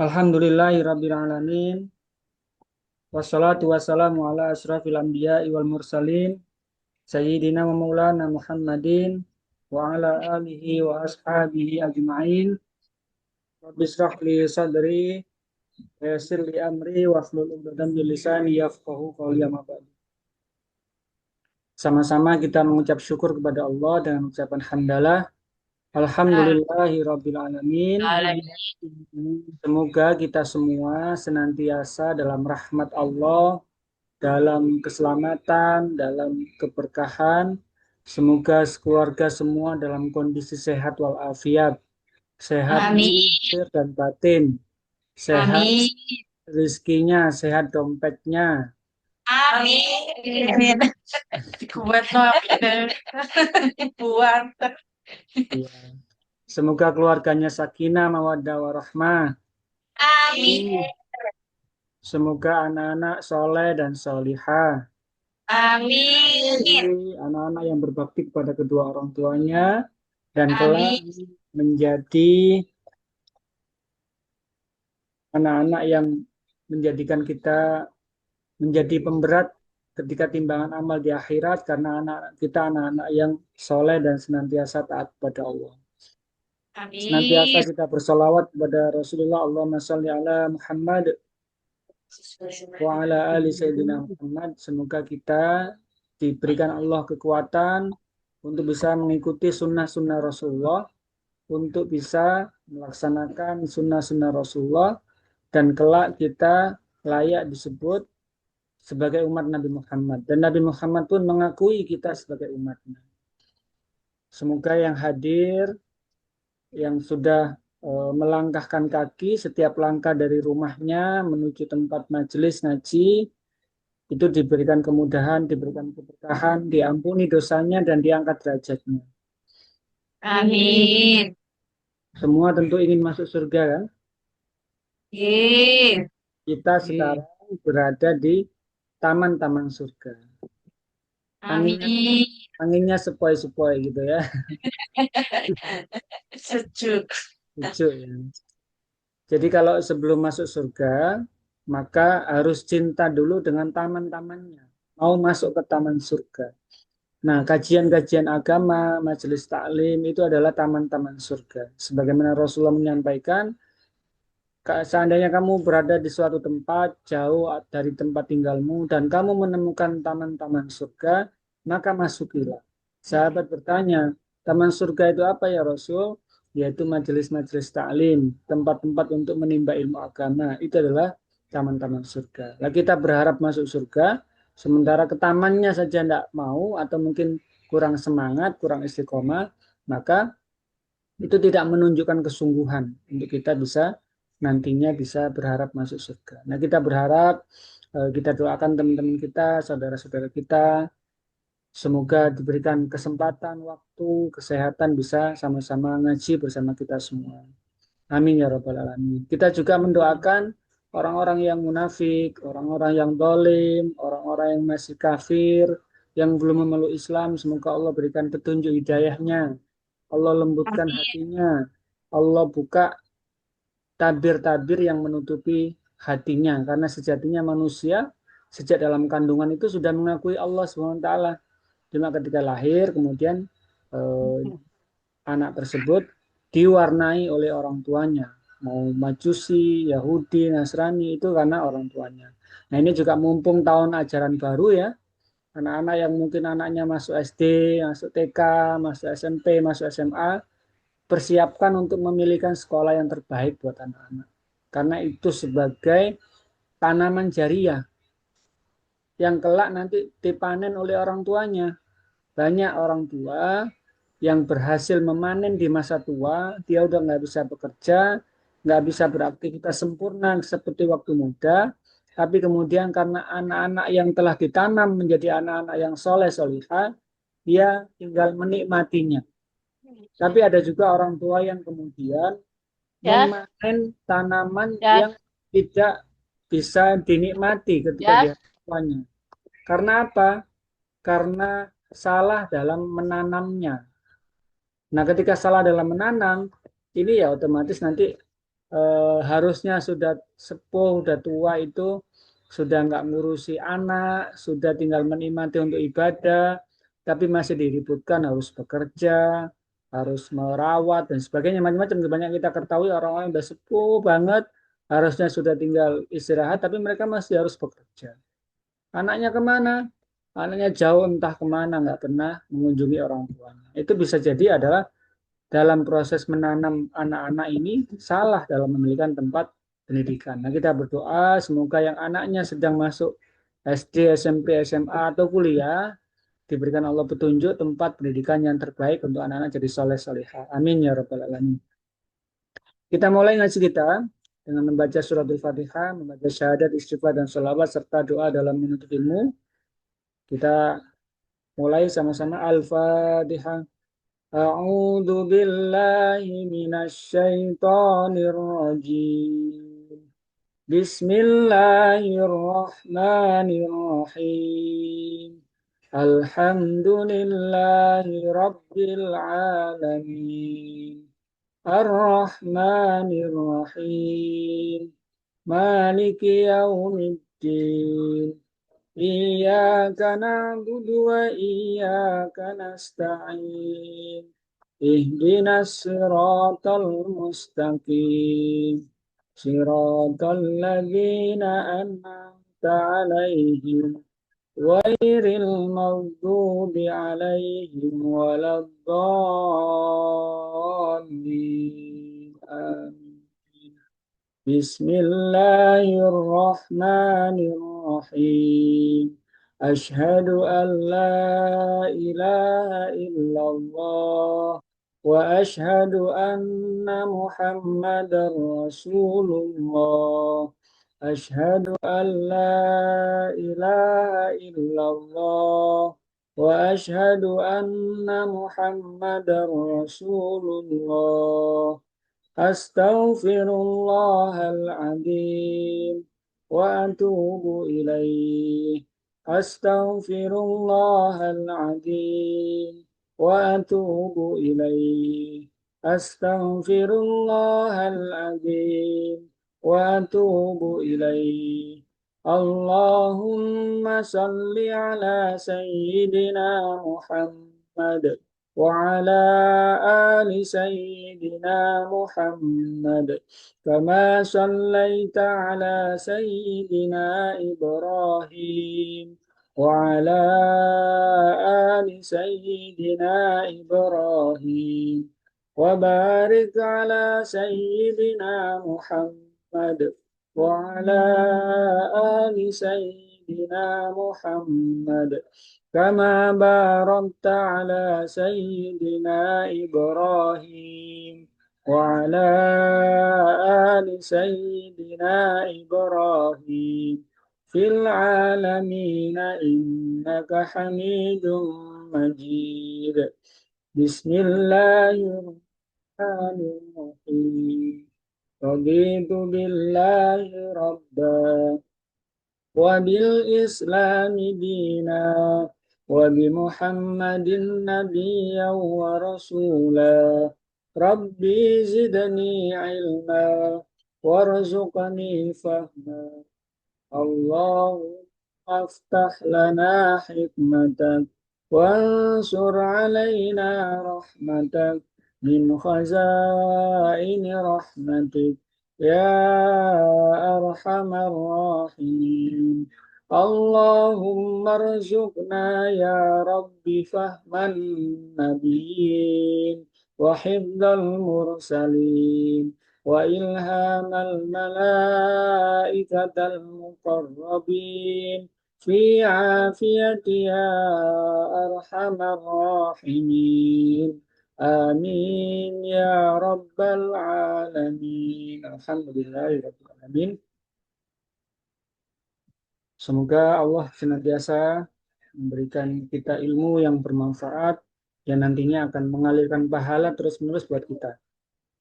Alhamdulillahirrabbilalamin. Wassalatu wassalamu ala asrafil anbiya'i wal mursalin. Sayyidina wa maulana Muhammadin. Wa ala alihi wa ashabihi ajma'in. Rabbi israh li sadri. Wa yassir li amri. Wa hlul 'uqdatam min lisani yafqahu qawli amma ba'du. Sama-sama kita mengucap syukur kepada Allah dengan ucapan hamdalah. Alhamdulillahi Rabbil Alamin. Semoga kita semua senantiasa dalam rahmat Allah, dalam keselamatan, dalam keberkahan. Semoga keluarga semua dalam kondisi sehat walafiat. Sehat lahir dan batin. Sehat rezekinya, sehat dompetnya. Amin. Kuat buat. Ya. Semoga keluarganya sakinah, mawaddah, warahmah. Amin. Semoga anak-anak soleh dan solihah. Amin. Anak-anak yang berbakti kepada kedua orang tuanya dan kelak menjadi anak-anak yang menjadikan kita menjadi pemberat ketika timbangan amal di akhirat, karena anak-anak yang soleh dan senantiasa taat kepada Allah. Amin. Senantiasa kita bersolawat kepada Rasulullah, Allahumma sholli ala Muhammad wa ala ali sayyidina Muhammad. Semoga kita diberikan Allah kekuatan untuk bisa mengikuti sunnah-sunnah Rasulullah, untuk bisa melaksanakan sunnah-sunnah Rasulullah, dan kelak kita layak disebut sebagai umat Nabi Muhammad. Dan Nabi Muhammad pun mengakui kita sebagai umatnya. Semoga yang hadir, yang sudah melangkahkan kaki setiap langkah dari rumahnya menuju tempat majelis ngaji, itu diberikan kemudahan, diberikan keberkahan, diampuni dosanya, dan diangkat derajatnya. Amin. Semua tentu ingin masuk surga, kan? Amin. Kita sekarang berada di taman-taman surga. Anginnya sepoi-sepoi gitu ya. Sejuk. Sejuk ya. Jadi kalau sebelum masuk surga, maka harus cinta dulu dengan taman-tamannya. Mau masuk ke taman surga. Nah, kajian-kajian agama, majelis taklim itu adalah taman-taman surga. Sebagaimana Rasulullah menyampaikan, seandainya kamu berada di suatu tempat jauh dari tempat tinggalmu dan kamu menemukan taman-taman surga, maka masukilah. Sahabat bertanya, taman surga itu apa ya Rasul? Yaitu majelis-majelis taklim, tempat-tempat untuk menimba ilmu agama. Itu adalah taman-taman surga. Nah, kita berharap masuk surga, sementara ke tamannya saja tidak mau atau mungkin kurang semangat, kurang istiqomah, maka itu tidak menunjukkan kesungguhan untuk kita bisa nantinya bisa berharap masuk surga. Nah, kita berharap, kita doakan teman-teman kita, saudara-saudara kita, semoga diberikan kesempatan, waktu, kesehatan, bisa sama-sama ngaji bersama kita semua. Amin ya rabbal alamin. Kita juga mendoakan orang-orang yang munafik, orang-orang yang dolim, orang-orang yang masih kafir, yang belum memeluk Islam. Semoga Allah berikan petunjuk hidayahnya. Allah lembutkan hatinya. Allah buka tabir-tabir yang menutupi hatinya. Karena sejatinya manusia sejak dalam kandungan itu sudah mengakui Allah SWT. Cuma ketika lahir, kemudian anak tersebut diwarnai oleh orang tuanya. Mau Majusi, Yahudi, Nasrani, itu karena orang tuanya. Nah, ini juga mumpung tahun ajaran baru ya. Anak-anak yang mungkin anaknya masuk SD, masuk TK, masuk SMP, masuk SMA, persiapkan untuk memilihkan sekolah yang terbaik buat anak-anak. Karena itu sebagai tanaman jariah yang kelak nanti dipanen oleh orang tuanya. Banyak orang tua yang berhasil memanen di masa tua, dia udah nggak bisa bekerja, nggak bisa beraktivitas sempurna seperti waktu muda, tapi kemudian karena anak-anak yang telah ditanam menjadi anak-anak yang soleh solihah, dia tinggal menikmatinya. Tapi ada juga orang tua yang kemudian memanen tanaman yang tidak bisa dinikmati ketika dia tuanya. Karena apa? Karena salah dalam menanamnya. Nah, ketika salah dalam menanam, ini ya otomatis nanti harusnya sudah sepuh, sudah tua itu sudah nggak ngurusi anak, sudah tinggal menikmati untuk ibadah, tapi masih diributkan harus bekerja, harus merawat dan sebagainya macam-macam. Banyak kita ketahui orang-orang yang sudah sepuh banget, harusnya sudah tinggal istirahat, tapi mereka masih harus bekerja. Anaknya kemana? Anaknya jauh entah kemana, nggak pernah mengunjungi orang tuanya. Itu bisa jadi adalah dalam proses menanam anak-anak ini salah dalam memilihkan tempat pendidikan. Nah, kita berdoa semoga yang anaknya sedang masuk SD, SMP, SMA, atau kuliah diberikan Allah petunjuk tempat pendidikan yang terbaik untuk anak-anak jadi soleh solehah. Amin ya rabbal alamin. Kita mulai ngaji kita dengan membaca suratul Fatihah, membaca syahadat, istighfar dan sholawat serta doa dalam menuntut ilmu. Kita mulai sama-sama Al-Fatihah. A'udzu billahi minasy syaithanir rajim. Bismillahirrahmanirrahim. Alhamdulillahi rabbil alamin. Ar-Rahmanir-Rahim. Maliki yaumiddin. Iyyaka na'budu wa iyyaka nasta'in. Ihdinas siratal mustaqim. Siratal ladzina an'amta 'alaihim ghairil maghdubi 'alaihim waladdallin. Amin. Bismillahirrahmanirrahim. Ashhadu an la ilaha illallah wa ashhadu anna Muhammadar Rasulullah. Ashhadu an la ilaha illallah wa ashhadu anna Muhammadar Rasulullah. Astaghfirullahal adzim wa atubu ilaih. Astaghfirullahal adzim wa atubu ilaih. Astaghfirullahal adzim wa atubu ilaih. Allahumma salli ala sayyidina Muhammad وعلى آل سيدنا محمد كما صليت على سيدنا إبراهيم وعلى آل سيدنا إبراهيم وبارك على سيدنا محمد وعلى آل سيدنا محمد كما باركت على سيدنا إبراهيم وعلى آل سيدنا إبراهيم في العالمين إنك حميد مجيد. بسم الله الرحمن الرحيم. رضيت بالله ربا وبالإسلام دينا وبمحمد نبيا ورسولا. ربي زدني علما وارزقني فهما. اللهم افتح لنا حكمتك وانصر علينا رحمتك من خزائن رحمتك يا أرحم الراحمين. اللهم ارزقنا يا رب فهم النبيين وحفظ المرسلين وإلهام الملائكة المقربين في عافية يا أرحم الراحمين. Amin ya rabbal alamin. Alhamdulillahirabbil alamin. Semoga Allah senantiasa memberikan kita ilmu yang bermanfaat yang nantinya akan mengalirkan pahala terus-menerus buat kita.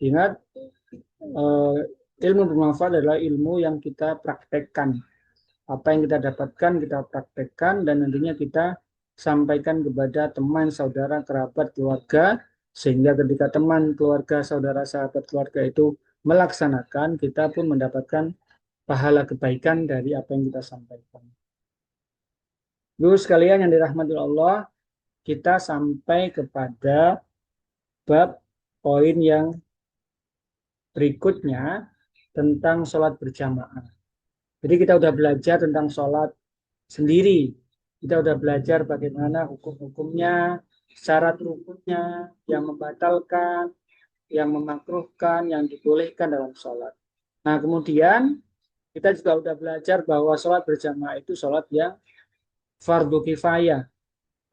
Ingat, ilmu bermanfaat adalah ilmu yang kita praktekkan. Apa yang kita dapatkan kita praktekkan dan nantinya kita sampaikan kepada teman, saudara, kerabat, keluarga Sehingga ketika teman, keluarga, saudara, sahabat keluarga itu melaksanakan, kita pun mendapatkan pahala kebaikan dari apa yang kita sampaikan. Lalu sekalian yang dirahmati Allah, kita sampai kepada bab poin yang berikutnya tentang sholat berjamaah. Jadi kita udah belajar tentang sholat sendiri. Kita udah belajar bagaimana hukum-hukumnya, syarat rukunnya, yang membatalkan, yang memakruhkan, yang dibolehkan dalam sholat. Nah, kemudian kita juga udah belajar bahwa sholat berjamaah itu sholat yang fardu kifayah.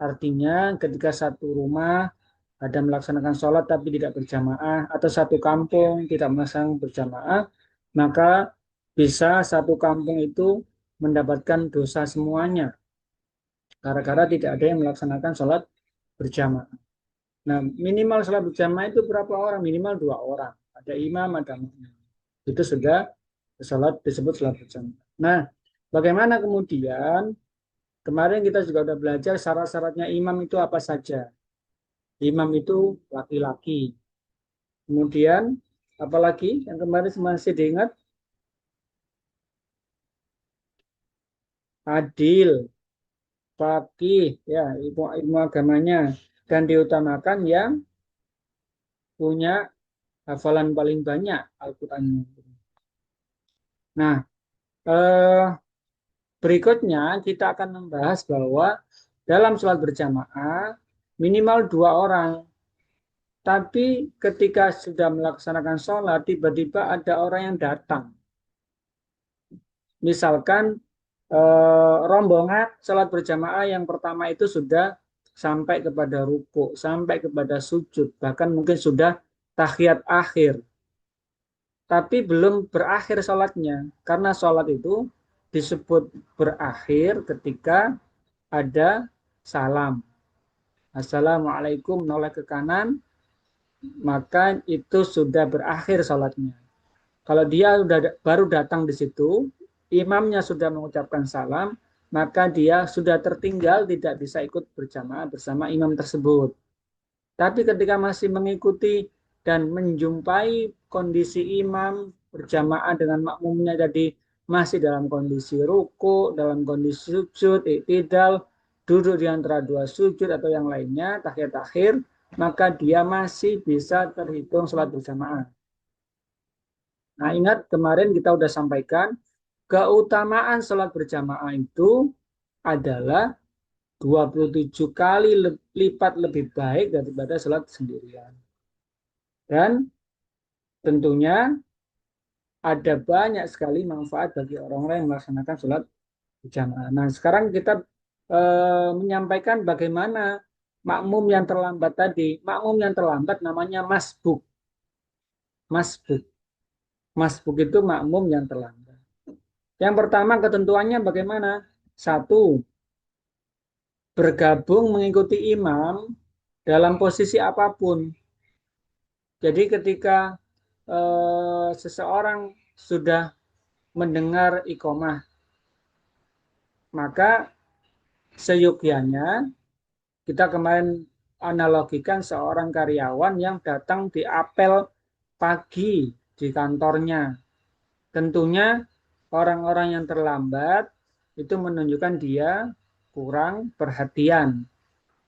Artinya ketika satu rumah ada melaksanakan sholat tapi tidak berjamaah, atau satu kampung tidak melaksanakan berjamaah, maka bisa satu kampung itu mendapatkan dosa semuanya gara-gara tidak ada yang melaksanakan sholat berjamaah. Nah, minimal sholat berjamaah itu berapa orang? Minimal 2 orang. Ada imam, ada makmum. Itu sudah sholat disebut sholat berjamaah. Nah, bagaimana kemudian kemarin kita juga sudah belajar syarat-syaratnya imam itu apa saja. Imam itu laki-laki. Kemudian apalagi yang kemarin masih diingat? Adil, faqih, ya ilmu agamanya, dan diutamakan yang punya hafalan paling banyak Al-Quran. Nah, eh, berikutnya kita akan membahas bahwa dalam sholat berjamaah minimal 2 orang. Tapi ketika sudah melaksanakan sholat, tiba-tiba ada orang yang datang. Misalkan rombongan sholat berjamaah yang pertama itu sudah sampai kepada ruku, sampai kepada sujud, bahkan mungkin sudah tahiyat akhir. Tapi belum berakhir sholatnya. Karena sholat itu disebut berakhir ketika ada salam. Assalamualaikum, noleh ke kanan, maka itu sudah berakhir sholatnya. Kalau dia baru datang di situ, imamnya sudah mengucapkan salam, maka dia sudah tertinggal, tidak bisa ikut berjamaah bersama imam tersebut. Tapi ketika masih mengikuti dan menjumpai kondisi imam berjamaah dengan makmumnya, jadi masih dalam kondisi ruku, dalam kondisi sujud, i'tidal, duduk di antara dua sujud atau yang lainnya, tahiyat akhir, maka dia masih bisa terhitung sholat berjamaah. Nah, ingat kemarin kita sudah sampaikan, keutamaan sholat berjamaah itu adalah 27 kali lipat lebih baik daripada sholat sendirian. Dan tentunya ada banyak sekali manfaat bagi orang-orang yang melaksanakan sholat berjamaah. Nah, sekarang kita menyampaikan bagaimana makmum yang terlambat tadi. Makmum yang terlambat namanya masbuk. Masbuk. Masbuk itu makmum yang terlambat. Yang pertama ketentuannya bagaimana? Satu, bergabung mengikuti imam dalam posisi apapun. Jadi ketika seseorang sudah mendengar iqomah, maka seyogyanya kita kemarin analogikan seorang karyawan yang datang di apel pagi di kantornya. Tentunya orang-orang yang terlambat itu menunjukkan dia kurang perhatian.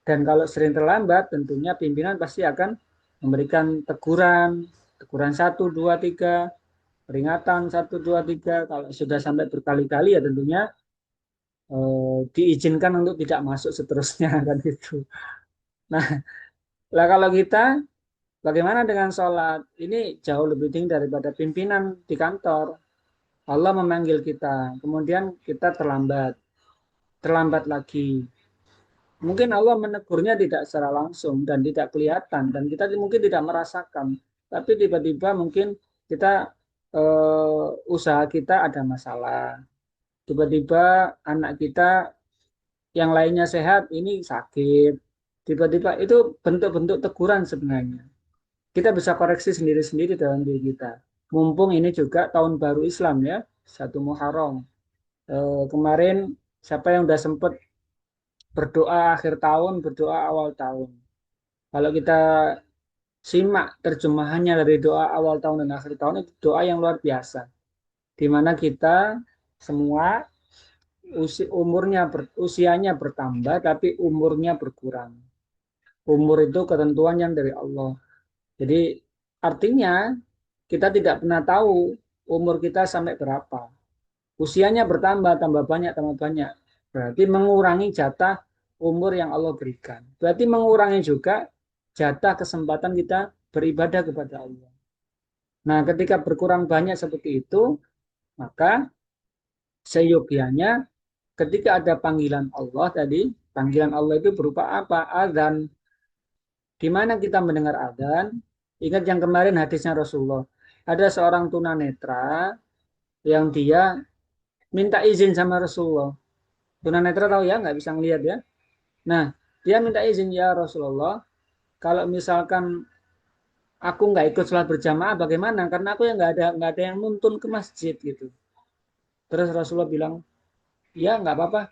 Dan kalau sering terlambat, tentunya pimpinan pasti akan memberikan teguran, teguran 1, 2, 3, peringatan 1, 2, 3. Kalau sudah sampai berkali-kali ya tentunya diizinkan untuk tidak masuk seterusnya kan gitu. Nah, lah kalau kita bagaimana dengan sholat? Ini jauh lebih tinggi daripada pimpinan di kantor. Allah memanggil kita, kemudian kita terlambat lagi. Mungkin Allah menegurnya tidak secara langsung dan tidak kelihatan dan kita mungkin tidak merasakan. Tapi tiba-tiba mungkin kita usaha kita ada masalah. Tiba-tiba anak kita yang lainnya sehat, ini sakit. Tiba-tiba itu bentuk-bentuk teguran sebenarnya. Kita bisa koreksi sendiri-sendiri dalam diri kita. Mumpung ini juga tahun baru Islam ya, 1 Muharram. Kemarin siapa yang udah sempat berdoa akhir tahun, berdoa awal tahun. Kalau kita simak terjemahannya dari doa awal tahun dan akhir tahun, itu doa yang luar biasa. Di mana kita semua usianya bertambah, tapi umurnya berkurang. Umur itu ketentuan yang dari Allah. Jadi artinya kita tidak pernah tahu umur kita sampai berapa. Usianya bertambah, tambah banyak, tambah banyak. Berarti mengurangi jatah umur yang Allah berikan. Berarti mengurangi juga jatah kesempatan kita beribadah kepada Allah. Nah, ketika berkurang banyak seperti itu, maka seyogianya ketika ada panggilan Allah tadi, panggilan Allah itu berupa apa? Adzan. Di mana kita mendengar adzan? Ingat yang kemarin hadisnya Rasulullah. Ada seorang tunanetra yang dia minta izin sama Rasulullah. Tunanetra tahu ya, nggak bisa ngelihat ya. Nah, dia minta izin ya Rasulullah, kalau misalkan aku nggak ikut sholat berjamaah bagaimana? Karena aku yang nggak ada yang nuntun ke masjid gitu. Terus Rasulullah bilang, ya nggak apa-apa.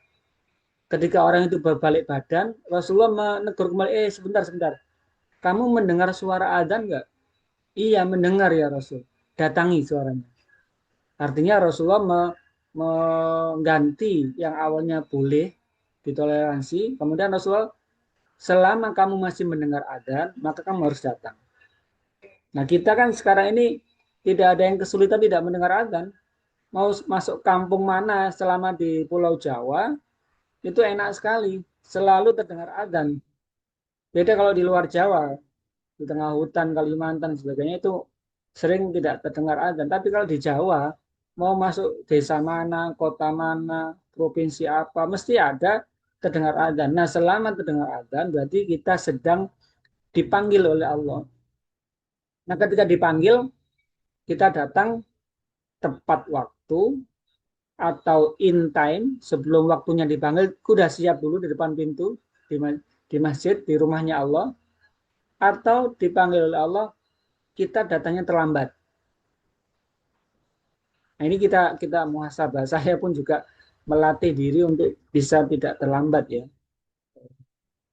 Ketika orang itu berbalik badan, Rasulullah menegur kembali, sebentar, sebentar. Kamu mendengar suara adzan nggak? Iya, mendengar ya Rasul. Datangi suaranya. Artinya Rasulullah mengganti yang awalnya boleh ditoleransi. Kemudian Rasulullah, selama kamu masih mendengar adzan, maka kamu harus datang. Nah, kita kan sekarang ini tidak ada yang kesulitan tidak mendengar adzan. Mau masuk kampung mana selama di Pulau Jawa, itu enak sekali. Selalu terdengar adzan. Beda kalau di luar Jawa, di tengah hutan, Kalimantan, dan sebagainya itu sering tidak terdengar adzan. Tapi kalau di Jawa, mau masuk desa mana, kota mana, provinsi apa, mesti ada terdengar adzan. Nah, selama terdengar adzan, berarti kita sedang dipanggil oleh Allah. Nah, ketika dipanggil, kita datang tepat waktu atau in time sebelum waktunya dipanggil, sudah siap dulu di depan pintu di masjid, di rumahnya Allah, atau dipanggil oleh Allah, kita datangnya terlambat. Nah, ini kita muhasabah. Saya pun juga melatih diri untuk bisa tidak terlambat ya.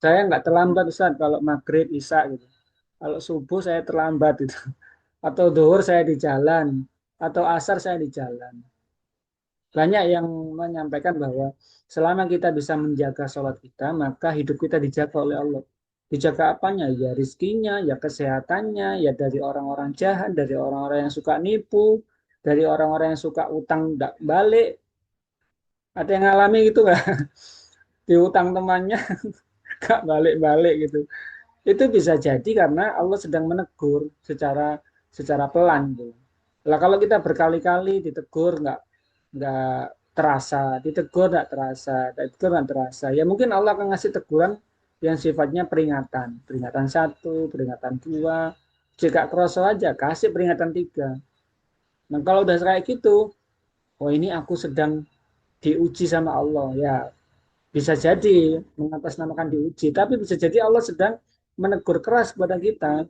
Saya nggak terlambat Ustaz kalau maghrib, isya gitu. Kalau subuh saya terlambat gitu. Atau zuhur saya di jalan, atau asar saya di jalan. Banyak yang menyampaikan bahwa selama kita bisa menjaga sholat kita, maka hidup kita dijaga oleh Allah. Dijaga apanya? Ya rizkinya, ya kesehatannya, ya dari orang-orang jahat, dari orang-orang yang suka nipu, dari orang-orang yang suka utang tidak balik. Ada yang ngalami gitu nggak? Diutang temannya, nggak balik-balik gitu. Itu bisa jadi karena Allah sedang menegur secara pelan gitu. Lah kalau kita berkali-kali ditegur nggak terasa, ditegur nggak terasa, ditegur nggak terasa. Ya mungkin Allah akan ngasih teguran yang sifatnya peringatan, peringatan satu, peringatan dua. Jika kerasa aja kasih peringatan tiga. Nah kalau udah kayak gitu, oh ini aku sedang diuji sama Allah ya. Bisa jadi mengatasnamakan diuji, tapi bisa jadi Allah sedang menegur keras kepada kita.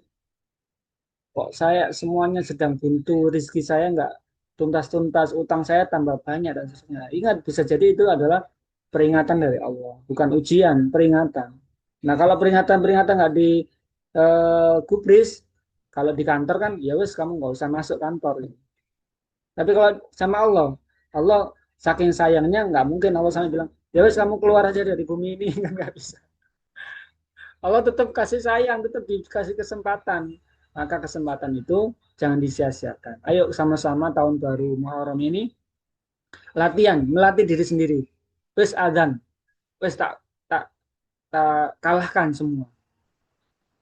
Kok saya semuanya sedang buntu, rezeki saya nggak tuntas-tuntas, utang saya tambah banyak dan sebagainya. Ingat, bisa jadi itu adalah peringatan dari Allah, bukan ujian, peringatan. Nah, kalau peringatan-peringatan nggak di gubris, kalau di kantor kan, ya wes kamu nggak usah masuk kantor. Tapi kalau sama Allah, Allah saking sayangnya nggak mungkin Allah sama bilang, ya wes kamu keluar aja dari bumi ini, kan nggak bisa. Allah tetap kasih sayang, tetap dikasih kesempatan. Maka kesempatan itu jangan disia-siakan. Ayo sama-sama tahun baru Muharram ini latihan, melatih diri sendiri. Wes adzan, wes tak tak kalahkan semua.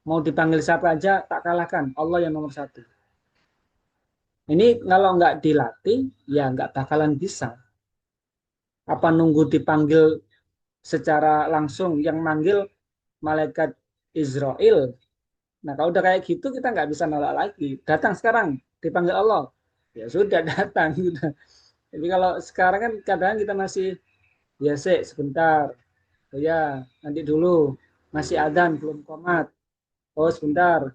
Mau dipanggil siapa aja tak kalahkan. Allah yang nomor satu. Ini kalau nggak dilatih, ya nggak bakalan bisa. Apa nunggu dipanggil secara langsung, yang manggil malaikat Israel. Nah, kalau udah kayak gitu kita nggak bisa nolak lagi. Datang sekarang, dipanggil Allah. Ya sudah datang. Sudah. Jadi kalau sekarang kan kadang kita masih, ya sih sebentar. Oh ya, nanti dulu. Masih adzan, belum komat. Oh sebentar,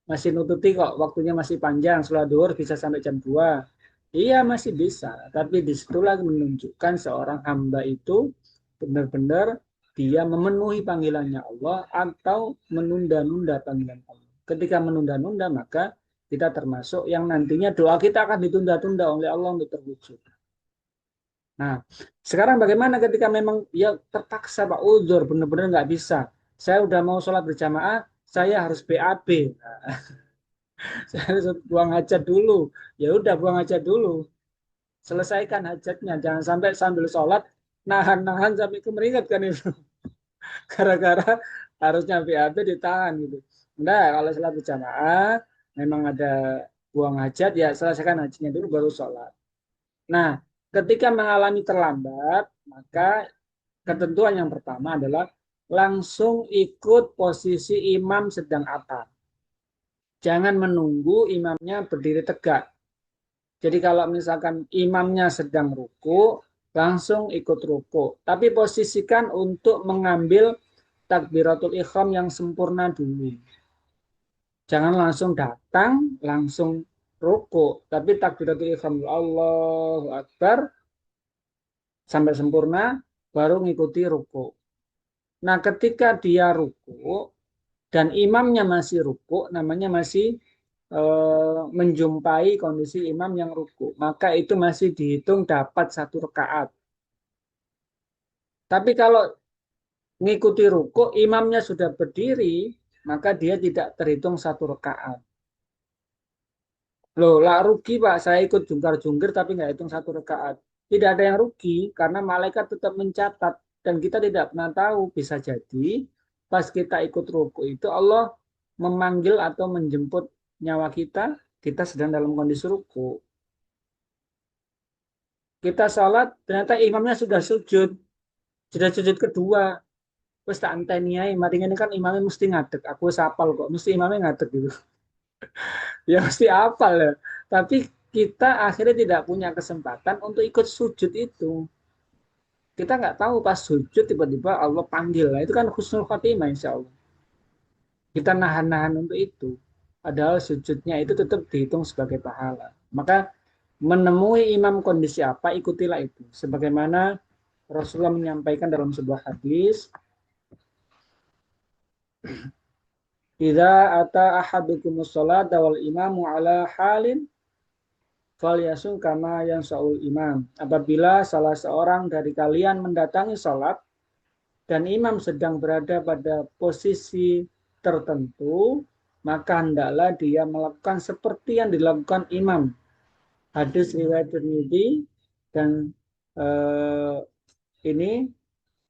masih nututi kok. Waktunya masih panjang. Sholat duhur bisa sampai jam 2. Iya masih bisa. Tapi disitulah menunjukkan seorang hamba itu benar-benar dia memenuhi panggilannya Allah atau menunda-nunda panggilan Allah. Ketika menunda-nunda, maka kita termasuk yang nantinya doa kita akan ditunda-tunda oleh Allah untuk terwujud. Nah, sekarang bagaimana ketika memang ya terpaksa Pak uzur, benar-benar nggak bisa. Saya udah mau sholat berjamaah, saya harus BAB. Nah, saya harus buang hajat dulu. Ya udah buang hajat dulu. Selesaikan hajatnya. Jangan sampai sambil sholat nahan-nahan sampai kemeringat kan itu. Gara-gara harusnya BAB ditahan gitu. Nah, kalau sholat berjamaah memang ada buang hajat, ya selesaikan hajatnya dulu baru sholat. Nah, ketika mengalami terlambat, maka ketentuan yang pertama adalah langsung ikut posisi imam sedang apa. Jangan menunggu imamnya berdiri tegak. Jadi kalau misalkan imamnya sedang ruku, langsung ikut ruku. Tapi posisikan untuk mengambil takbiratul ikhram yang sempurna dulu. Jangan langsung datang, langsung ruku. Tapi takbiratul ikhram Allahu Akbar sampai sempurna, baru ngikuti ruku. Nah, ketika dia ruku dan imamnya masih ruku, namanya masih menjumpai kondisi imam yang ruku, maka itu masih dihitung dapat 1 rakaat. Tapi kalau ngikuti ruku, imamnya sudah berdiri, maka dia tidak terhitung 1 rakaat. Loh, lah rugi Pak, saya ikut jungkar-jungkir tapi nggak hitung 1 rakaat. Tidak ada yang rugi karena malaikat tetap mencatat dan kita tidak pernah tahu, bisa jadi pas kita ikut ruku itu Allah memanggil atau menjemput nyawa kita, kita sedang dalam kondisi ruku. Kita sholat, ternyata imamnya sudah sujud kedua. Terus tak anteni ae, mari ini kan imamnya mesti ngadeg. Aku sapal kok, mesti imamnya ngadeg gitu. Ya mesti apal ya. Tapi kita akhirnya tidak punya kesempatan untuk ikut sujud itu. Kita nggak tahu pas sujud tiba-tiba Allah panggil. Nah, itu kan husnul khotimah insya Allah. Kita nahan-nahan untuk itu. Padahal sujudnya itu tetap dihitung sebagai pahala. Maka menemui imam kondisi apa, ikutilah itu. Sebagaimana Rasulullah menyampaikan dalam sebuah hadis, "Idza ata ahadukumus sholata wal imamu ala halin falyasum kama yang saul imam." Apabila salah seorang dari kalian mendatangi sholat dan imam sedang berada pada posisi tertentu, maka hendaklah dia melakukan seperti yang dilakukan imam. Hadis riwayat Tirmidzi, dan eh, ini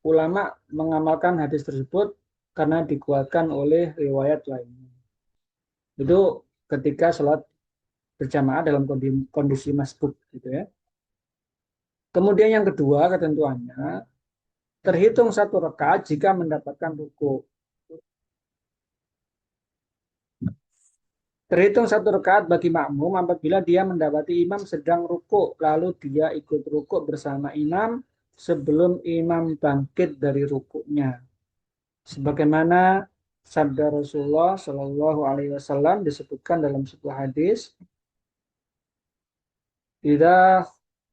ulama mengamalkan hadis tersebut karena dikuatkan oleh riwayat lainnya. Itu ketika sholat berjamaah dalam kondisi masbuk gitu ya. Kemudian yang kedua ketentuannya, terhitung 1 rakaat jika mendapatkan ruku. Terhitung 1 rakaat bagi makmum apabila dia mendapati imam sedang ruku, lalu dia ikut ruku bersama imam sebelum imam bangkit dari rukunya. Sebagaimana sabda Rasulullah Shallallahu Alaihi Wasallam disebutkan dalam sebuah hadis, "Idza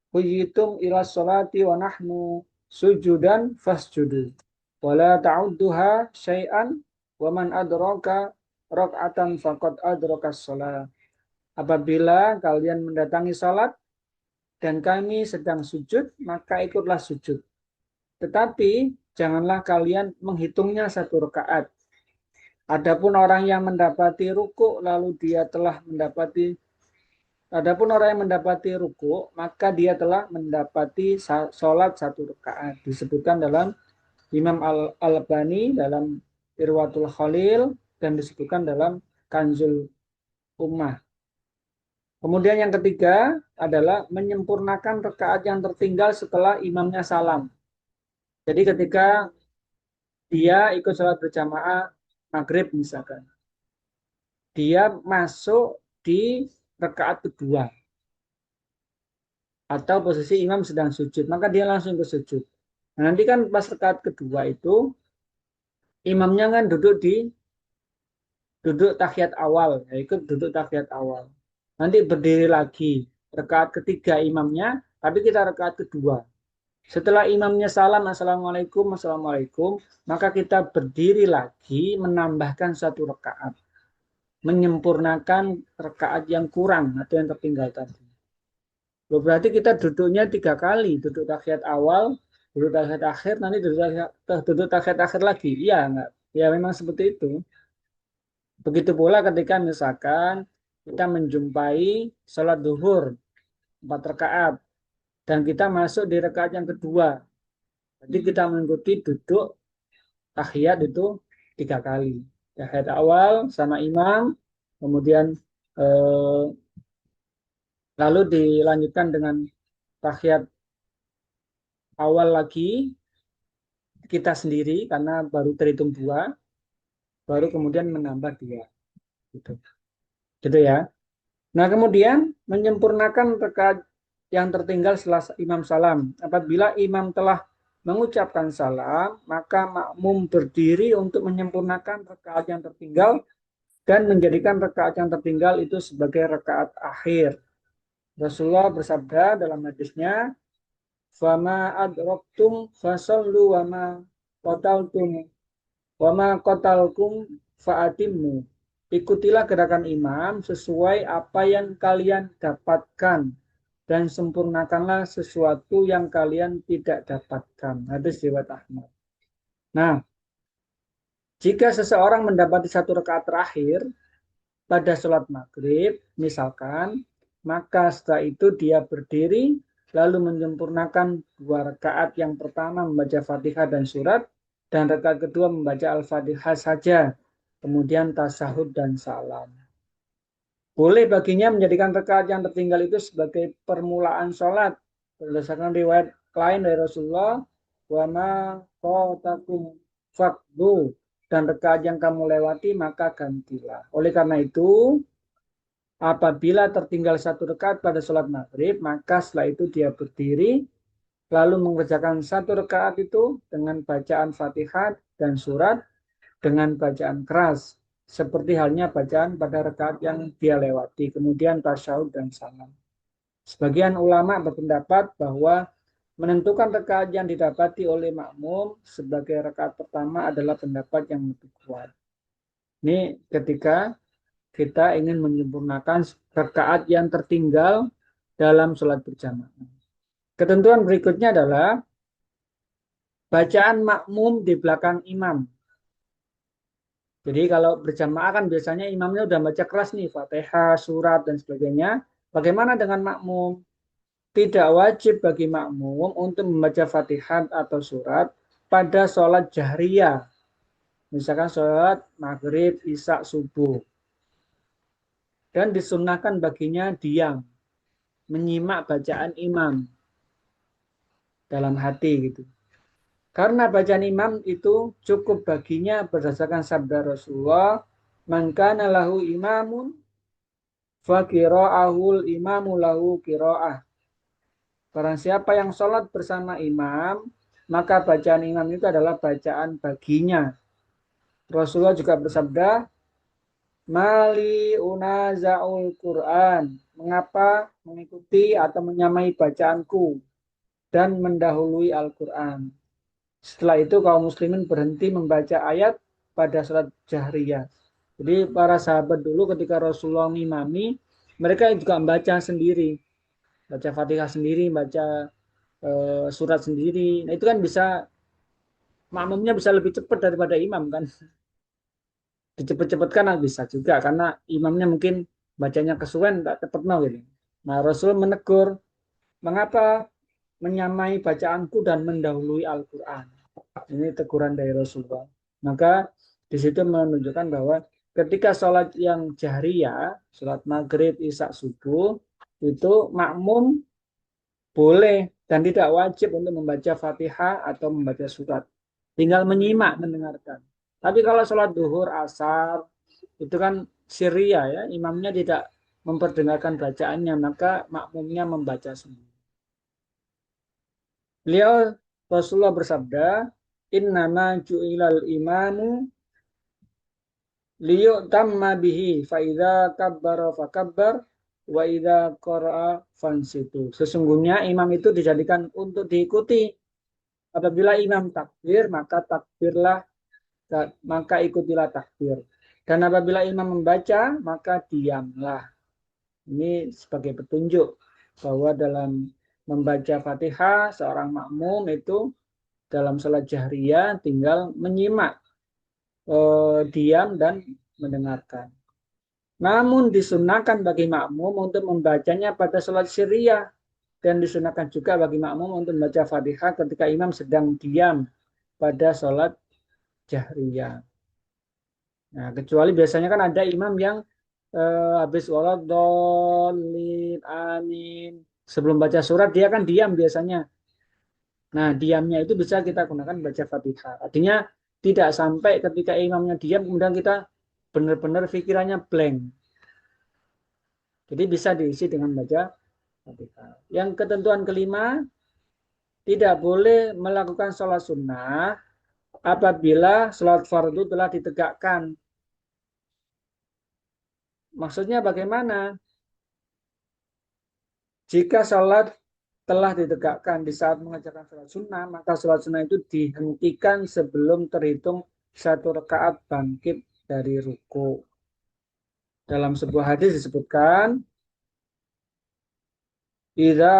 huyitum ila sholati wa nahnu sujudan fasjudu wa la ta'udduha syai'an wa man adraka raka'atan faqad adraka shalah." Apabila kalian mendatangi salat dan kami sedang sujud, maka ikutlah sujud. Tetapi janganlah kalian menghitungnya 1 rakaat. Adapun orang yang mendapati ruku lalu dia telah mendapati Adapun orang yang mendapati ruku, maka dia telah mendapati sholat 1 rakaat. Disebutkan dalam Imam Al-Albani dalam Irwatul Khalil dan disebutkan dalam Kanzul Ummah. Kemudian yang ketiga adalah menyempurnakan rakaat yang tertinggal setelah imamnya salam. Jadi ketika dia ikut sholat berjamaah maghrib misalkan, dia masuk di rakaat kedua atau posisi imam sedang sujud, maka dia langsung ke sujud. Nah, nanti kan pas rakaat kedua itu imamnya kan duduk tahiyat awal, ya ikut duduk tahiyat awal. Nanti berdiri lagi rakaat ketiga imamnya, tapi kita rakaat kedua. Setelah imamnya salam assalamualaikum assalamualaikum, maka kita berdiri lagi menambahkan 1 rakaat. menyempurnakan rakaat yang kurang atau yang tertinggal tadi. Berarti kita duduknya 3 kali, duduk tahiyat awal, duduk tahiyat akhir, nanti duduk tahiyat akhir lagi. Iya, enggak? Ya memang seperti itu. Begitu pula ketika misalkan kita menjumpai sholat duhur 4 rakaat dan kita masuk di rakaat yang kedua. Jadi kita mengikuti duduk tahiyat itu 3 kali. Tahiyat awal sama imam, kemudian lalu dilanjutkan dengan tahiyat awal lagi kita sendiri karena baru terhitung 2, baru kemudian menambah 2. Gitu. Gitu ya. Nah, kemudian menyempurnakan rakaat yang tertinggal setelah imam salam. Apabila imam telah mengucapkan salam, maka makmum berdiri untuk menyempurnakan rakaat yang tertinggal dan menjadikan rakaat yang tertinggal itu sebagai rakaat akhir. Rasulullah bersabda dalam hadisnya, "Fama adraktum fasallu wama qataltum wama qatalkum fa'atimmu." Ikutilah gerakan imam sesuai apa yang kalian dapatkan dan sempurnakanlah sesuatu yang kalian tidak dapatkan. Hadis riwayat Ahmad. Nah, jika seseorang mendapati 1 rakaat terakhir pada sholat maghrib, misalkan, maka setelah itu dia berdiri lalu menyempurnakan 2 rakaat. Yang pertama membaca Fatihah dan surat, dan rakaat kedua membaca Al-Fatihah saja, kemudian tasyahud dan salam. Boleh baginya menjadikan rakaat yang tertinggal itu sebagai permulaan sholat. Berdasarkan riwayat lain dari Rasulullah, wa ma qatakum faqdu, dan rakaat yang kamu lewati maka gantilah. Oleh karena itu, apabila tertinggal 1 rakaat pada sholat maghrib, maka setelah itu dia berdiri, lalu mengerjakan 1 rakaat itu dengan bacaan Fatihah dan surat dengan bacaan keras, seperti halnya bacaan pada rakaat yang dia lewati, kemudian tasyahud dan salam. Sebagian ulama berpendapat bahwa menentukan rakaat yang didapati oleh makmum sebagai rakaat pertama adalah pendapat yang lebih kuat. Ini ketika kita ingin menyempurnakan rakaat yang tertinggal dalam sholat berjamaah. Ketentuan berikutnya adalah bacaan makmum di belakang imam. Jadi kalau berjamaah kan biasanya imamnya udah baca keras nih, Fatihah, surat, dan sebagainya. Bagaimana dengan makmum? Tidak wajib bagi makmum untuk membaca Fatihah atau surat pada sholat jahriyah. Misalkan sholat maghrib, isya, subuh. Dan disunnahkan baginya diam, menyimak bacaan imam dalam hati gitu. Karena bacaan imam itu cukup baginya berdasarkan sabda Rasulullah, "Man kana lahu imamun fa qira'ahul imamu lahu qira'ah." Barang siapa yang sholat bersama imam, maka bacaan imam itu adalah bacaan baginya. Rasulullah juga bersabda, "Mali unaza'ul Qur'an." Mengapa mengikuti atau menyamai bacaanku dan mendahului Al-Quran? Setelah itu kaum muslimin berhenti membaca ayat pada sholat jahriyah. Jadi para sahabat dulu ketika Rasulullah ngimami, mereka juga membaca sendiri. Baca Fatihah sendiri, baca surat sendiri. Nah itu kan bisa, makmumnya bisa lebih cepat daripada imam kan. Dicepet-cepetkan bisa juga, karena imamnya mungkin bacanya kesuwen, tak cepet mau gitu. Nah Rasul menegur, mengapa menyamai bacaanku dan mendahului Al-Quran? Ini teguran dari Rasulullah. Maka di situ menunjukkan bahwa ketika sholat yang jahriyah, sholat maghrib, isya, subuh, itu makmum boleh dan tidak wajib untuk membaca Fatihah atau membaca surat. Tinggal menyimak, mendengarkan. Tapi kalau sholat duhur, asar, itu kan syria ya, imamnya tidak memperdengarkan bacaannya, maka makmumnya membaca sendiri. Beliau Rasulullah bersabda, "Innama ju'ilal imamu liyu'tamma bihi fa idza kabbara fakabbar wa idza qara'a fansitu." Sesungguhnya imam itu dijadikan untuk diikuti. Apabila imam takbir, maka ikutilah takbir. Dan apabila imam membaca, maka diamlah. Ini sebagai petunjuk bahwa dalam membaca Fatihah, seorang makmum itu dalam sholat jahriyah tinggal menyimak, diam dan mendengarkan. Namun disunahkan bagi makmum untuk membacanya pada sholat syiriah, dan disunahkan juga bagi makmum untuk membaca Fatihah ketika imam sedang diam pada sholat jahriyah. Nah, kecuali biasanya kan ada imam yang habis waladhdallin amin sebelum baca surat dia kan diam biasanya. Nah, diamnya itu bisa kita gunakan baca Fatihah. Artinya tidak sampai ketika imamnya diam kemudian kita benar-benar pikirannya blank. Jadi bisa diisi dengan baca Fatihah. Yang ketentuan kelima, tidak boleh melakukan sholat sunnah apabila sholat fardu telah ditegakkan. Maksudnya bagaimana? Jika sholat telah ditegakkan di saat mengerjakan sholat sunnah, maka sholat sunnah itu dihentikan sebelum terhitung satu rakaat bangkit dari ruku. Dalam sebuah hadis disebutkan, "Idza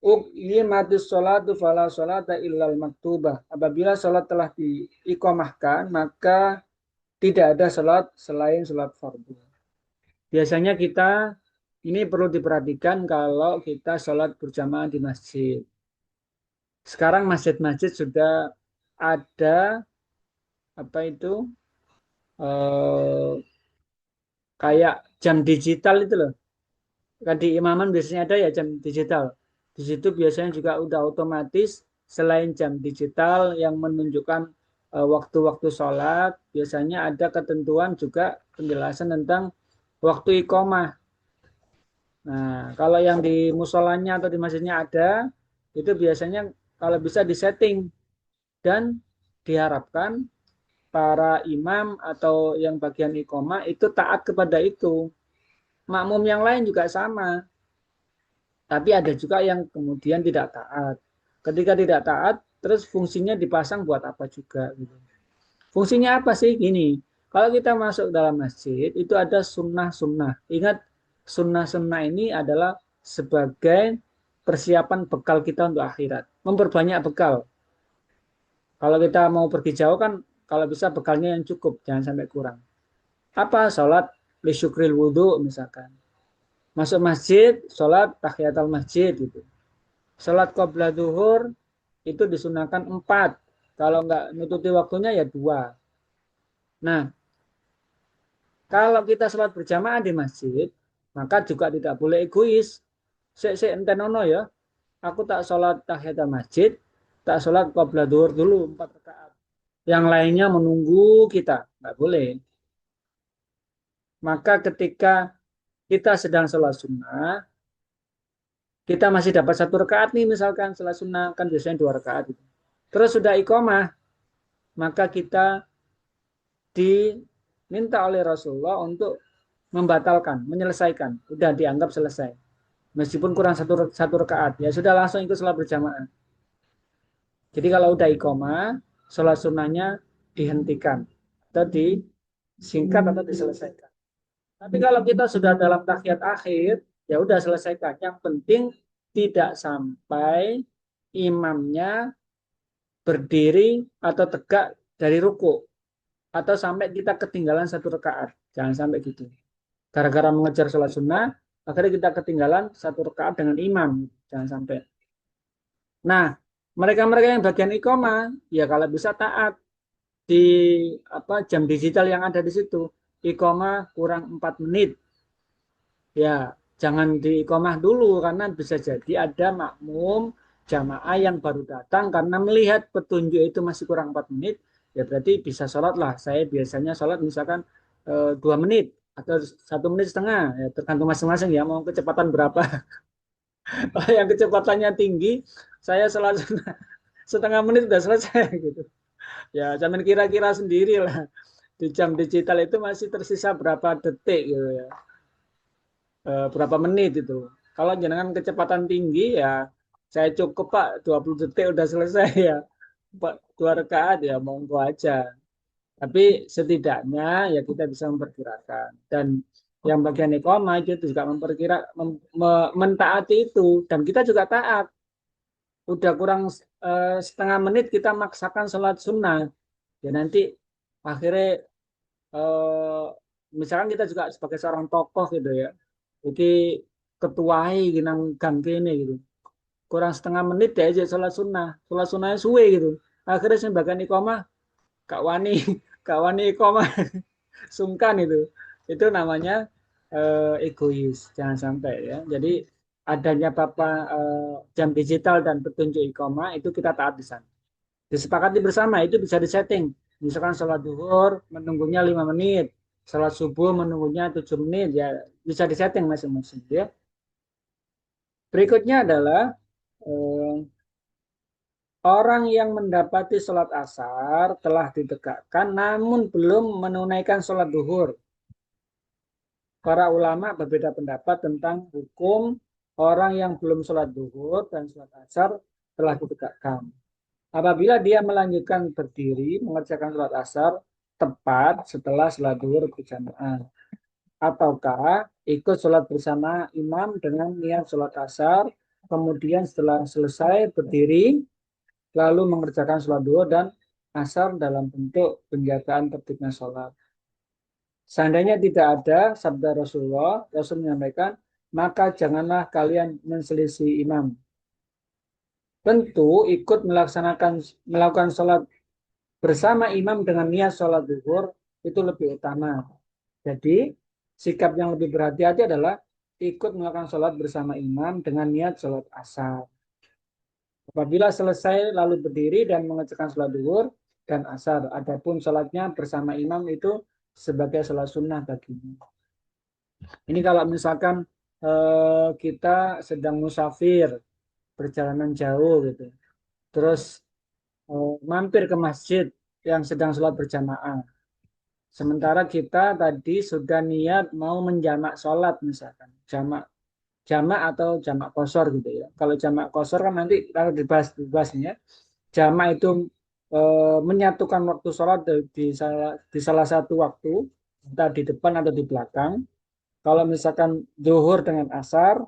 uqimatis sholatu fala sholata illal maktubah." Apabila sholat telah diiqamahkan, maka tidak ada sholat selain sholat fardu. Biasanya kita ini perlu diperhatikan kalau kita sholat berjamaah di masjid. Sekarang masjid-masjid sudah ada apa itu eh, kayak jam digital itu loh. Kan di imaman biasanya ada ya jam digital. Di situ biasanya juga udah otomatis selain jam digital yang menunjukkan waktu-waktu sholat, biasanya ada ketentuan juga penjelasan tentang waktu iqomah. Nah, kalau yang di musolanya atau di masjidnya ada, itu biasanya kalau bisa disetting dan diharapkan para imam atau yang bagian iqomah itu taat kepada itu. Makmum yang lain juga sama. Tapi ada juga yang kemudian tidak taat. Ketika tidak taat, terus fungsinya dipasang buat apa juga. Gitu. Fungsinya apa sih? Gini, kalau kita masuk dalam masjid, itu ada sunnah-sunnah. Ingat, sunnah-sunnah ini adalah sebagai persiapan bekal kita untuk akhirat. Memperbanyak bekal. Kalau kita mau pergi jauh kan, kalau bisa bekalnya yang cukup, jangan sampai kurang. Apa? Sholat li syukril wudhu misalkan. Masuk masjid, sholat tahiyatul masjid gitu. Sholat qabla duhur itu disunahkan 4. Kalau nggak nututi waktunya ya 2. Nah, kalau kita sholat berjamaah di masjid, maka juga tidak boleh egois. Sek entenono ya, aku tak sholat tahiyatul masjid, tak sholat qabla duhur dulu 4 rakaat. Yang lainnya menunggu kita, nggak boleh. Maka ketika kita sedang sholat sunnah, kita masih dapat 1 rakaat nih misalkan sholat sunnah, kan biasanya 2 rakaat. Terus sudah iqomah, maka kita diminta oleh Rasulullah untuk membatalkan, menyelesaikan. Udah dianggap selesai. Meskipun kurang satu rakaat, ya sudah langsung ikut sholat berjamaah. Jadi kalau udah iqomah, sholat sunnahnya dihentikan atau disingkat atau diselesaikan. Tapi kalau kita sudah dalam tahiyat akhir, ya udah selesaikan. Yang penting tidak sampai imamnya berdiri atau tegak dari ruku atau sampai kita ketinggalan 1 rakaat. Jangan sampai gitu. Gara-gara mengejar sholat sunnah, akhirnya kita ketinggalan 1 rakaat dengan imam. Jangan sampai. Nah, mereka-mereka yang bagian iqomah, ya kalau bisa taat di jam digital yang ada di situ. Iqomah kurang 4 menit. Ya, jangan diiqomah dulu karena bisa jadi ada makmum jamaah yang baru datang karena melihat petunjuk itu masih kurang 4 menit, ya berarti bisa sholat lah. Saya biasanya sholat misalkan 2 menit atau 1 menit setengah, ya tergantung masing-masing ya mau kecepatan berapa. Kalau yang kecepatannya tinggi, saya sholat setengah menit sudah selesai gitu. Ya, jangan kira-kira sendiri lah. Di jam digital itu masih tersisa berapa detik gitu ya. Berapa menit itu. Kalau jenengan kecepatan tinggi ya saya cukup Pak 20 detik udah selesai ya. Pak 2 rakaat ya monggo aja. Tapi setidaknya ya kita bisa memperkirakan. Dan yang bagian iqamah itu juga mentaati itu, dan kita juga taat. Udah kurang setengah menit kita maksakan sholat sunnah, ya nanti akhirnya misalkan kita juga sebagai seorang tokoh gitu ya, jadi ketuai ginang gang kene gitu, kurang setengah menit deh aja sholat sunnahnya suwe gitu, akhirnya sing bagian iqamah kak wani kak wani iqamah sungkan itu namanya egois, jangan sampai ya. Jadi adanya jam digital dan petunjuk iqamah itu kita taat di sana, disepakati bersama, itu bisa disetting, misalkan sholat duhur menunggunya 5 menit, sholat subuh menunggunya 7 menit, ya bisa disetting masing-masing ya. Berikutnya adalah eh, orang yang mendapati sholat asar telah ditegakkan namun belum menunaikan sholat duhur. Para ulama berbeda pendapat tentang hukum orang yang belum sholat duhur dan sholat asar telah ditegakkan. Apabila dia melanjutkan berdiri mengerjakan sholat asar tepat setelah sholat duhur berjamaah, ataukah ikut sholat bersama imam dengan niat sholat asar, kemudian setelah selesai berdiri lalu mengerjakan sholat duhur dan asar dalam bentuk penjagaan tertibnya sholat. Seandainya tidak ada sabda Rasulullah, Rasul menyampaikan, maka janganlah kalian menselisih imam. Tentu ikut melakukan sholat bersama imam dengan niat sholat zuhur itu lebih utama. Jadi sikap yang lebih berhati-hati adalah ikut melakukan sholat bersama imam dengan niat sholat asar. Apabila selesai lalu berdiri dan mengerjakan sholat zuhur dan asar. Adapun sholatnya bersama imam itu sebagai sholat sunnah baginya. Ini kalau misalkan kita sedang musafir, perjalanan jauh gitu, terus mampir ke masjid yang sedang sholat berjamaah. Sementara kita tadi sudah niat mau menjamak sholat misalkan, jamak atau jamak kosor gitu ya. Kalau jamak kosor kan nanti kalau dibahasnya, jamak itu menyatukan waktu sholat di salah satu waktu, entah di depan atau di belakang. Kalau misalkan zuhur dengan asar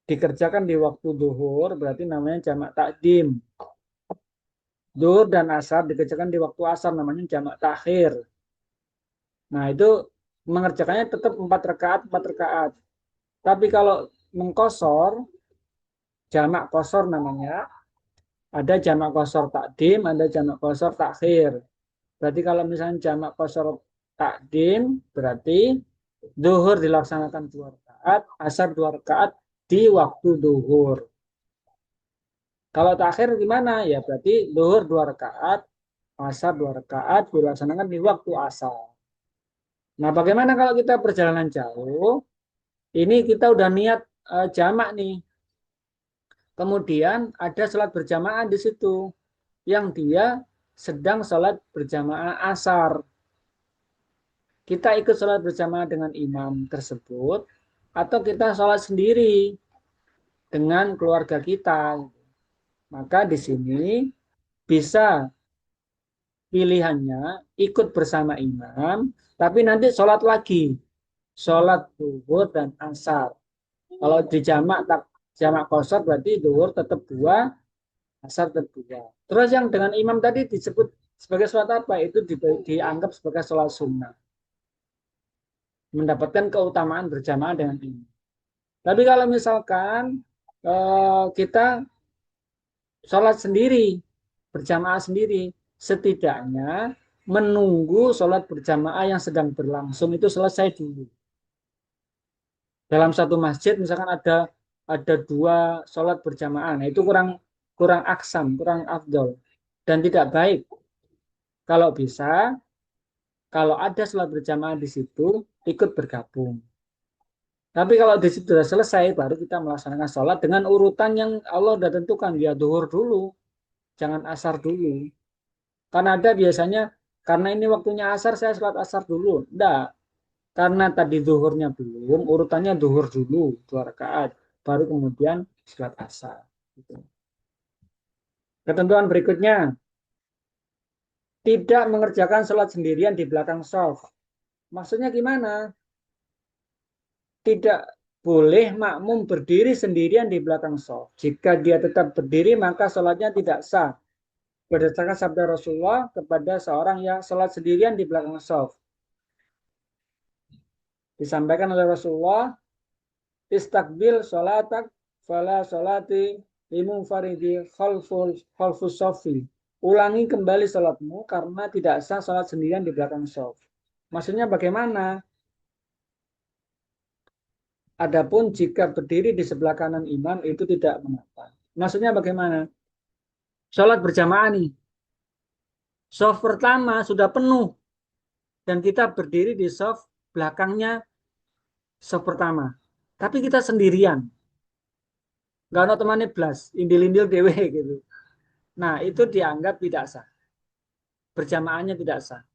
dikerjakan di waktu zuhur, berarti namanya jamak takdim. Zuhur dan asar dikerjakan di waktu asar, namanya jamak takhir. Nah, itu mengerjakannya tetap 4 rakaat, 4 rakaat. Tapi kalau mengkosor, jamak kosor namanya, ada jamak kosor takdim, ada jamak kosor takhir. Berarti kalau misalnya jamak kosor takdim, berarti zuhur dilaksanakan 2 rakaat, asar 2 rakaat di waktu zuhur. Kalau takhir gimana? Ya berarti zuhur 2 rakaat, asar 2 rakaat dilaksanakan di waktu asar. Nah, bagaimana kalau kita perjalanan jauh? Ini kita udah niat jamak nih. Kemudian ada sholat berjamaah di situ yang dia sedang sholat berjamaah asar. Kita ikut sholat berjamaah dengan imam tersebut atau kita sholat sendiri dengan keluarga kita. Maka di sini bisa pilihannya ikut bersama imam, tapi nanti sholat lagi, sholat zuhur dan asar. Kalau di jamak kosor berarti zuhur tetap 2, asar tetap 2. Terus yang dengan imam tadi disebut sebagai sholat apa? Itu dianggap sebagai sholat sunnah, mendapatkan keutamaan berjamaah dengan imam. Tapi kalau misalkan kita sholat sendiri, berjamaah sendiri, setidaknya menunggu sholat berjamaah yang sedang berlangsung itu selesai dulu. Dalam satu masjid misalkan ada 2 sholat berjamaah, nah itu kurang kurang aksam, kurang afdol dan tidak baik. Kalau bisa, kalau ada sholat berjamaah di situ, ikut bergabung. Tapi kalau di situ sudah selesai, baru kita melaksanakan sholat dengan urutan yang Allah sudah tentukan. Ya duhur dulu, jangan asar dulu. Karena ada biasanya, karena ini waktunya asar, saya sholat asar dulu. Enggak, karena tadi duhurnya belum, urutannya duhur dulu, 2 rakaat. Baru kemudian sholat asar. Gitu. Ketentuan berikutnya, tidak mengerjakan sholat sendirian di belakang shaf. Maksudnya gimana? Tidak boleh makmum berdiri sendirian di belakang shaf. Jika dia tetap berdiri, maka sholatnya tidak sah. Berdasarkan sabda Rasulullah kepada seorang yang sholat sendirian di belakang shaf. Disampaikan oleh Rasulullah, istakbil sholatak fala sholati limunfaridi khalfus sofi. Ulangi kembali sholatmu karena tidak sah sholat sendirian di belakang shaf. Maksudnya bagaimana? Adapun jika berdiri di sebelah kanan imam itu tidak mengapa. Maksudnya bagaimana? Sholat berjamaah nih. Shaf pertama sudah penuh dan kita berdiri di shaf belakangnya shaf pertama. Tapi kita sendirian. Nggak ada temannya blas, indil-indil dewe gitu. Nah, itu dianggap tidak sah. Berjamaahnya tidak sah.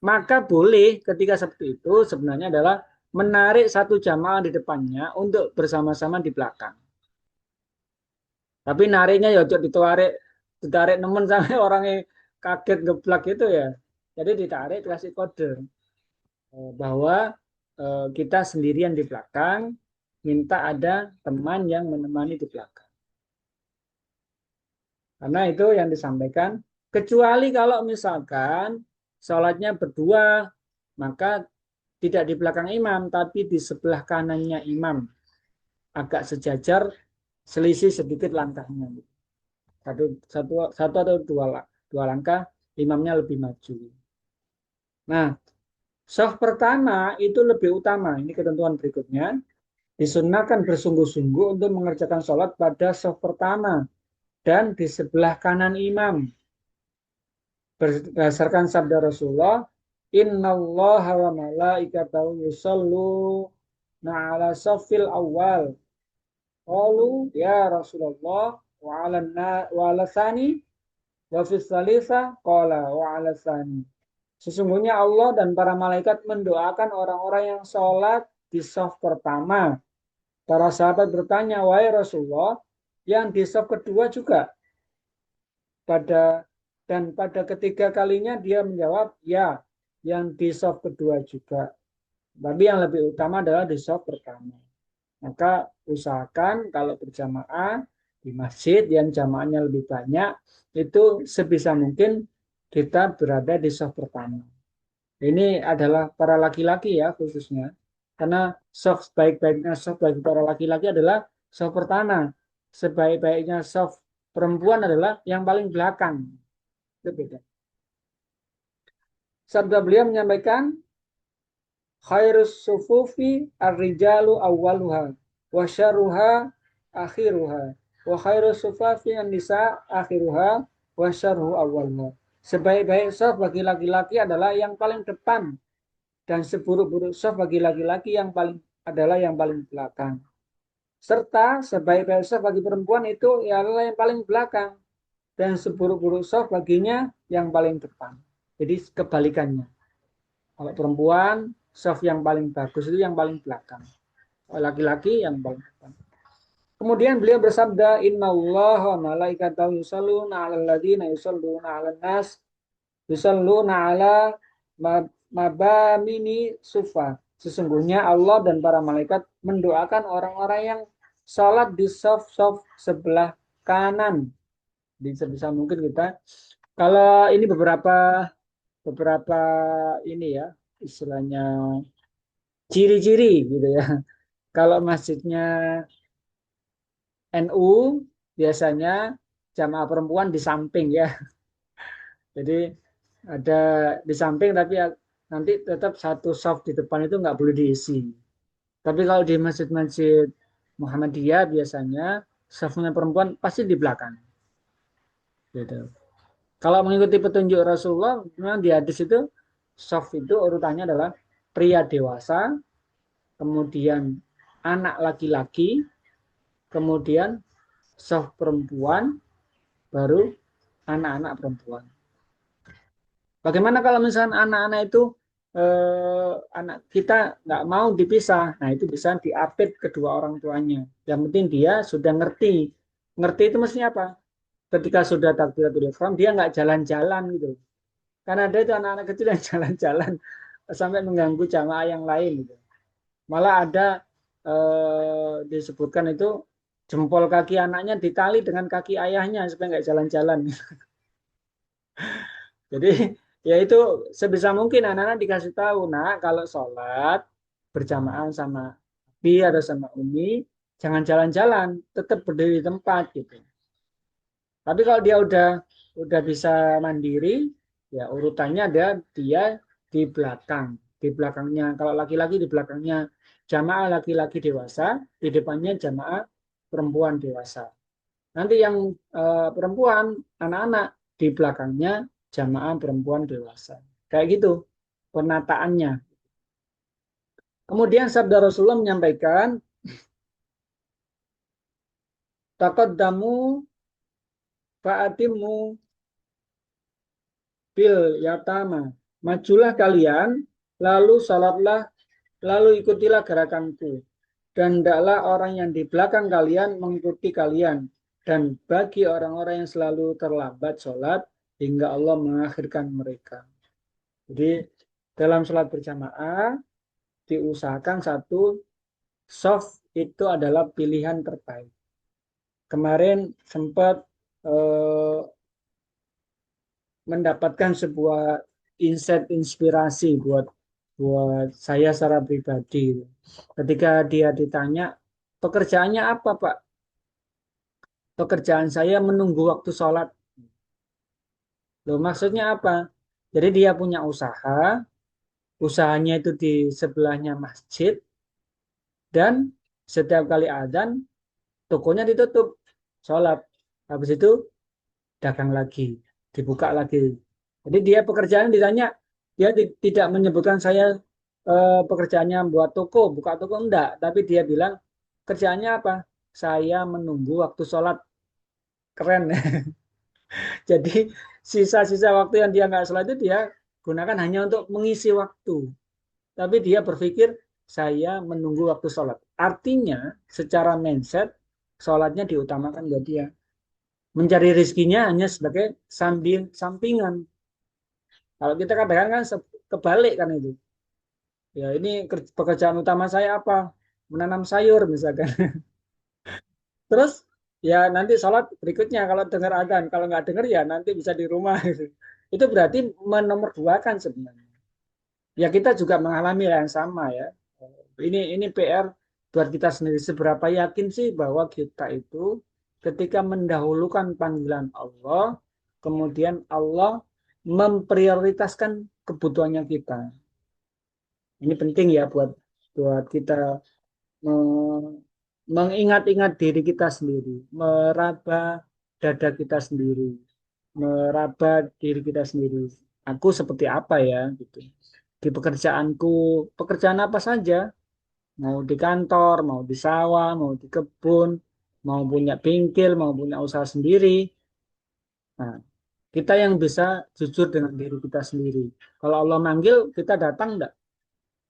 Maka boleh ketika seperti itu sebenarnya adalah menarik satu jamaah di depannya untuk bersama-sama di belakang. Tapi nariknya ya ditarik nemen sampai orangnya kaget geblak gitu ya. Jadi ditarik kasih kode bahwa kita sendirian di belakang, minta ada teman yang menemani di belakang. Karena itu yang disampaikan, kecuali kalau misalkan sholatnya berdua, maka tidak di belakang imam, tapi di sebelah kanannya imam. Agak sejajar, selisih sedikit langkahnya. Satu atau dua langkah, imamnya lebih maju. Nah, shaf pertama itu lebih utama. Ini ketentuan berikutnya. Disunahkan bersungguh-sungguh untuk mengerjakan sholat pada shaf pertama dan di sebelah kanan imam. Berdasarkan sabda Rasulullah, innallaha wa malaikatahu yusholluna ala shafil awal. Qalu ya Rasulullah wa ala tsani wa fis salisa qala wa ala tsani. Sesungguhnya Allah dan para malaikat mendoakan orang-orang yang sholat di shaf pertama. Para sahabat bertanya, wahai Rasulullah, yang di shaf kedua juga? Pada ketiga kalinya dia menjawab, ya, yang di shaf kedua juga. Tapi yang lebih utama adalah di shaf pertama. Maka usahakan kalau berjamaah di masjid yang jamaahnya lebih banyak, itu sebisa mungkin kita berada di shaf pertama. Ini adalah para laki-laki ya khususnya. Karena shaf sebaik-baiknya shaf bagi para laki-laki adalah shaf pertama. Sebaik-baiknya shaf perempuan adalah yang paling belakang. Itu beda. Sabda beliau menyampaikan, khairus sufufi ar-rijalu awwaluha wa syarruha akhiruha wa khairus sufafi an-nisa akhiruha wa syarruhu awwaluha. Sebaik-baik shaf bagi laki-laki adalah yang paling depan dan seburuk-buruk shaf bagi laki-laki yang paling belakang. Serta sebaik-baik shaf bagi perempuan itu adalah yang paling belakang dan seburuk-buruk shaf baginya yang paling depan. Jadi kebalikannya. Kalau perempuan, shaf yang paling bagus itu yang paling belakang. Laki-laki yang paling depan. Kemudian beliau bersabda, innallaha wa malaikatahu yusholluna 'alal ladzina yusholluna 'alan nas yusholluna 'ala mabamini sufa. Sesungguhnya Allah dan para malaikat mendoakan orang-orang yang sholat di shaf-shaf sebelah kanan. Di sebisa mungkin kita, kalau ini beberapa ini ya istilahnya ciri-ciri gitu ya. Kalau masjidnya NU biasanya jamaah perempuan di samping ya. Jadi ada di samping tapi nanti tetap satu shaf di depan itu nggak boleh diisi. Tapi kalau di masjid-masjid Muhammadiyah biasanya shafnya perempuan pasti di belakang. Gitu. Kalau mengikuti petunjuk Rasulullah, memang di hadis itu shaf itu urutannya adalah pria dewasa, kemudian anak laki-laki, kemudian shaf perempuan, baru anak-anak perempuan. Bagaimana kalau misalnya anak-anak itu anak kita nggak mau dipisah, nah itu bisa diapit kedua orang tuanya. Yang penting dia sudah ngerti. Ngerti itu mestinya apa? ketika sudah takbiratul ihram dia nggak jalan-jalan gitu. Karena ada itu anak-anak kecil yang jalan-jalan sampai mengganggu jamaah yang lain gitu. Malah ada disebutkan itu jempol kaki anaknya ditali dengan kaki ayahnya supaya nggak jalan-jalan. Jadi ya itu sebisa mungkin anak-anak dikasih tahu, nah kalau sholat berjamaah sama Abi atau sama Umi jangan jalan-jalan, tetap berdiri di tempat gitu. Tapi kalau dia udah bisa mandiri, ya urutannya dia di belakang, di belakangnya. Kalau laki-laki di belakangnya jamaah laki-laki dewasa, di depannya jamaah perempuan dewasa. Nanti yang perempuan, anak-anak di belakangnya jamaah perempuan dewasa. Kayak gitu penataannya. Kemudian sabda Rasulullah menyampaikan, taqaddamu fa'atimu bil yatama. Majulah kalian, lalu salatlah, lalu ikutilah gerakanku. Dan hendaklah orang yang di belakang kalian mengikuti kalian. Dan bagi orang-orang yang selalu terlambat sholat, hingga Allah mengakhirkan mereka. Jadi dalam sholat berjamaah, diusahakan satu, soft itu adalah pilihan terbaik. Kemarin sempat mendapatkan sebuah insight inspirasi buat buat saya secara pribadi. Ketika dia ditanya, pekerjaannya apa, Pak? Pekerjaan saya menunggu waktu sholat. Loh, maksudnya apa? Jadi dia punya usaha, usahanya itu di sebelahnya masjid, dan setiap kali adzan, tokonya ditutup, sholat. Habis itu dagang lagi, dibuka lagi. Jadi dia pekerjaan ditanya, dia tidak menyebutkan saya pekerjaannya buat toko, buka toko enggak, tapi dia bilang kerjaannya apa? Saya menunggu waktu sholat. Keren. Jadi sisa-sisa waktu yang dia nggak sholat itu dia gunakan hanya untuk mengisi waktu. Tapi dia berpikir saya menunggu waktu sholat. Artinya secara mindset sholatnya diutamakan buat dia. Mencari rezekinya hanya sebagai sampingan. Kalau kita katakan kan kebalik kan itu. Ya ini pekerjaan utama saya apa? Menanam sayur misalkan. Terus ya nanti sholat berikutnya kalau dengar adzan. Kalau nggak dengar ya nanti bisa di rumah. Itu berarti menomorduakan sebenarnya. Ya kita juga mengalami yang sama ya. Ini PR buat kita sendiri. Seberapa yakin sih bahwa kita itu ketika mendahulukan panggilan Allah, kemudian Allah memprioritaskan kebutuhannya kita. Ini penting ya buat buat kita mengingat-ingat diri kita sendiri, meraba dada kita sendiri, meraba diri kita sendiri. Aku seperti apa ya gitu. Di pekerjaanku, pekerjaan apa saja, mau di kantor, mau di sawah, mau di kebun, mau punya bengkel, mau punya usaha sendiri. Nah, kita yang bisa jujur dengan diri kita sendiri. Kalau Allah manggil, kita datang enggak?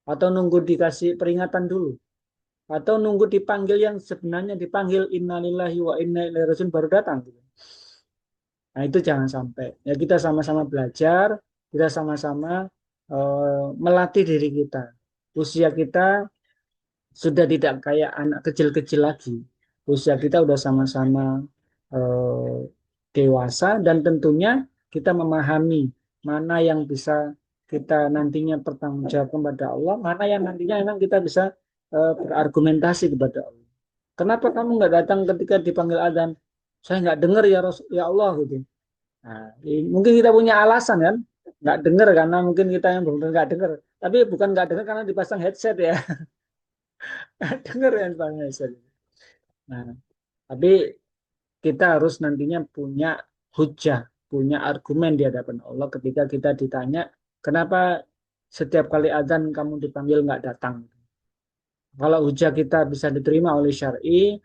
Atau nunggu dikasih peringatan dulu? Atau nunggu dipanggil yang sebenarnya dipanggil innalillahi wa inna ilaihi rajiun baru datang gitu. Nah, itu jangan sampai. Ya kita sama-sama belajar, kita sama-sama melatih diri kita. Usia kita sudah tidak kayak anak kecil-kecil lagi. Usia kita udah sama-sama eh, dewasa dan tentunya kita memahami mana yang bisa kita nantinya bertanggung jawab kepada Allah, mana yang nantinya memang kita bisa berargumentasi kepada Allah. Kenapa kamu nggak datang ketika dipanggil adzan? Saya nggak dengar ya ya Allah gitu. Nah, mungkin kita punya alasan kan, nggak dengar karena mungkin kita yang belum nggak dengar. Tapi bukan nggak dengar karena dipasang headset ya, nggak dengar yang dipasang headset. Nah, tapi kita harus nantinya punya hujah, punya argumen di hadapan Allah ketika kita ditanya, kenapa setiap kali adzan kamu dipanggil nggak datang? Kalau hujah kita bisa diterima oleh syar'i,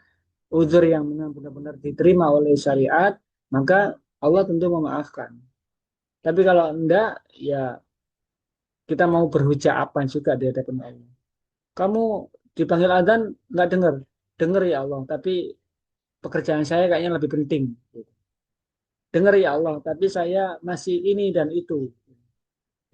uzur yang benar-benar diterima oleh syariat, maka Allah tentu memaafkan. Tapi kalau enggak, ya kita mau berhujah apa juga di hadapan Allah. Kamu dipanggil adzan nggak dengar, dengar ya Allah, tapi pekerjaan saya kayaknya lebih penting. dengar ya Allah, tapi saya masih ini dan itu.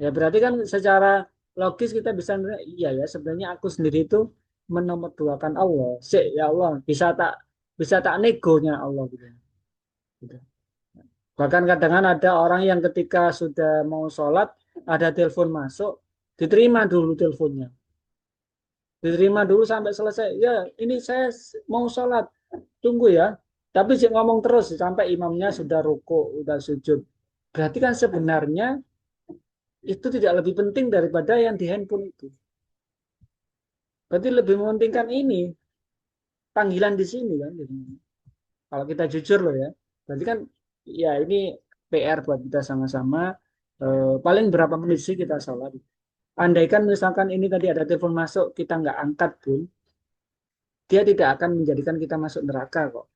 Ya berarti kan secara logis kita bisa iya ya sebenarnya aku sendiri itu menomorduakan Allah. Ya Allah, bisa tak negonya Allah gitu. Gitu. Bahkan kadang ada orang yang ketika sudah mau sholat, ada telepon masuk, diterima dulu teleponnya. Diterima dulu sampai selesai. Ya, ini saya mau sholat, tunggu ya. Tapi sih ngomong terus sampai imamnya sudah ruku, sudah sujud. Berarti kan sebenarnya itu tidak lebih penting daripada yang di handphone itu. Berarti lebih mementingkan ini, panggilan di sini kan. Kalau kita jujur loh ya. Berarti kan ya ini PR buat kita sama-sama. Paling berapa menit sih kita sholat. Andaikan misalkan ini tadi ada telepon masuk, kita nggak angkat pun, dia tidak akan menjadikan kita masuk neraka kok.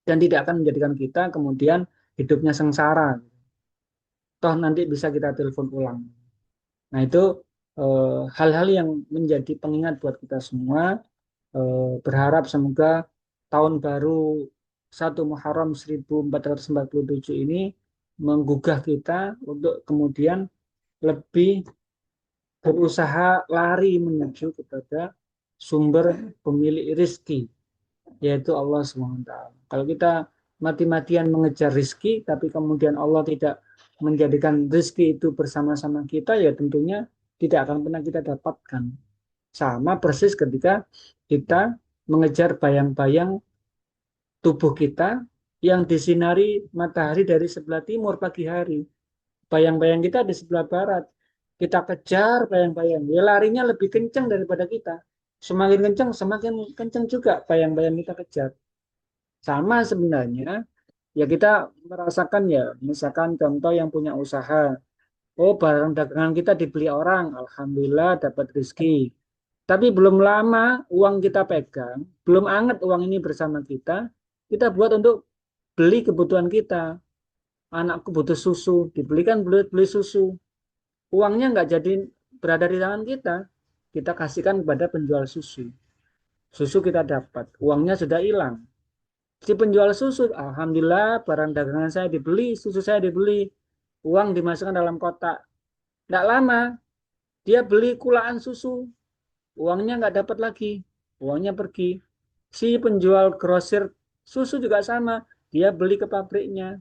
Dan tidak akan menjadikan kita kemudian hidupnya sengsara. Toh nanti bisa kita telepon ulang. Nah itu hal-hal yang menjadi pengingat buat kita semua. Berharap semoga tahun baru 1 Muharram 1447 ini menggugah kita untuk kemudian lebih berusaha lari menuju kepada sumber pemilik rizki, yaitu Allah SWT. Kalau kita mati-matian mengejar rizki, tapi kemudian Allah tidak menjadikan rizki itu bersama-sama kita, ya tentunya tidak akan pernah kita dapatkan. Sama persis ketika kita mengejar bayang-bayang tubuh kita yang disinari matahari dari sebelah timur pagi hari. Bayang-bayang kita di sebelah barat. Kita kejar bayang-bayang. Ya larinya lebih kencang daripada kita. Semakin kencang, semakin kencang juga bayang-bayang kita kejar. Sama sebenarnya, ya kita merasakan ya, misalkan contoh yang punya usaha. Oh, barang dagangan kita dibeli orang, alhamdulillah dapat rezeki. Tapi belum lama uang kita pegang, belum anget uang ini bersama kita buat untuk beli kebutuhan kita. Anakku butuh susu, dibelikan beli susu. Uangnya nggak jadi berada di tangan kita kasihkan kepada penjual susu. Susu kita dapat, uangnya sudah hilang. Si penjual susu, alhamdulillah barang dagangan saya dibeli, susu saya dibeli, uang dimasukkan dalam kotak. Nggak lama, dia beli kulaan susu, uangnya nggak dapat lagi, uangnya pergi. Si penjual grosir susu juga sama, dia beli ke pabriknya,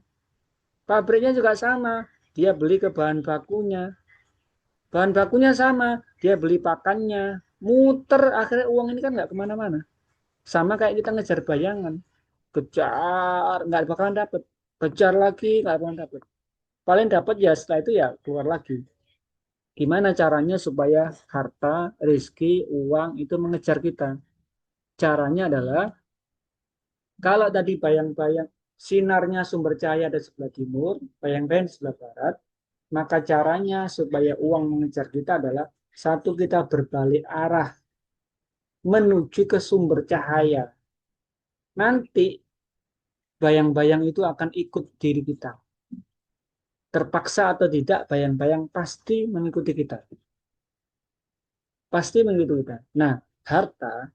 pabriknya juga sama, dia beli ke bahan bakunya sama, dia beli pakannya, muter, akhirnya uang ini kan nggak kemana-mana. Sama kayak kita ngejar bayangan, kejar nggak bakalan dapet, kejar lagi nggak bakalan dapet. Paling dapat ya setelah itu ya keluar lagi. Gimana caranya supaya harta, rezeki, uang itu mengejar kita? Caranya adalah kalau tadi bayang-bayang sinarnya sumber cahaya ada sebelah timur, bayang-bayang di sebelah barat, maka caranya supaya uang mengejar kita adalah satu, kita berbalik arah menuju ke sumber cahaya. Nanti bayang-bayang itu akan ikut diri kita. Terpaksa atau tidak, bayang-bayang pasti mengikuti kita. Pasti mengikuti kita. Nah, harta,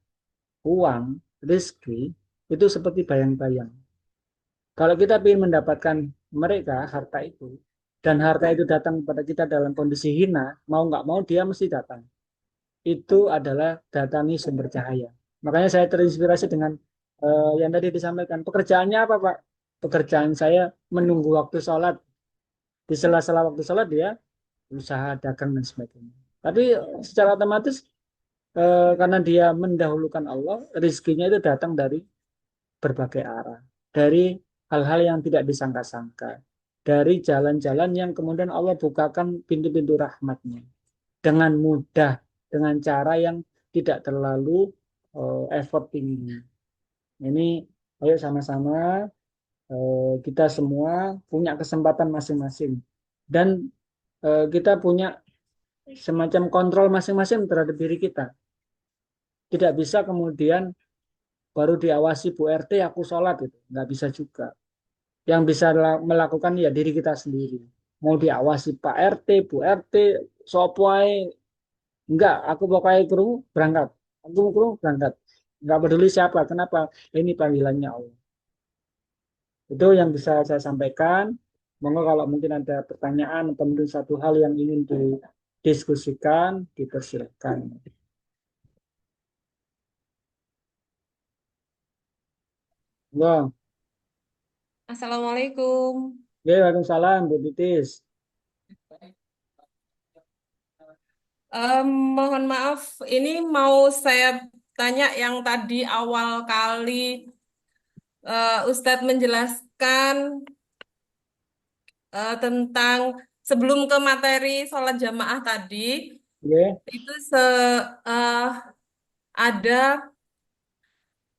uang, rezeki itu seperti bayang-bayang. Kalau kita ingin mendapatkan mereka, harta itu, dan harta itu datang kepada kita dalam kondisi hina, mau nggak mau dia mesti datang. Itu adalah datangi sumber cahaya. Makanya saya terinspirasi dengan yang tadi disampaikan. Pekerjaannya apa, Pak? Pekerjaan saya menunggu waktu sholat. Di sela-sela waktu sholat dia usaha dagang dan sebagainya. Tapi secara otomatis karena dia mendahulukan Allah, rezekinya itu datang dari berbagai arah. Dari hal-hal yang tidak disangka-sangka. Dari jalan-jalan yang kemudian Allah bukakan pintu-pintu rahmatnya. Dengan mudah, dengan cara yang tidak terlalu effort tinggi. Ini ayo sama-sama kita semua punya kesempatan masing-masing. Dan kita punya semacam kontrol masing-masing terhadap diri kita. Tidak bisa kemudian baru diawasi Bu RT aku sholat itu. Nggak bisa juga. Yang bisa melakukan ya diri kita sendiri. Mau diawasi Pak RT, Bu RT, sopoai, enggak, aku pokoknya kru berangkat. Aku kru berangkat. Enggak peduli siapa, kenapa? Ini panggilannya Allah. Itu yang bisa saya sampaikan. Monggo kalau mungkin ada pertanyaan atau mungkin satu hal yang ingin didiskusikan, dipersilakan. Monggo. Assalamualaikum. Oke, waalaikumsalam, Bu Titis. Mohon maaf, ini mau saya tanya yang tadi awal kali Ustadz menjelaskan tentang sebelum ke materi sholat jamaah tadi, Oke, itu eh, ada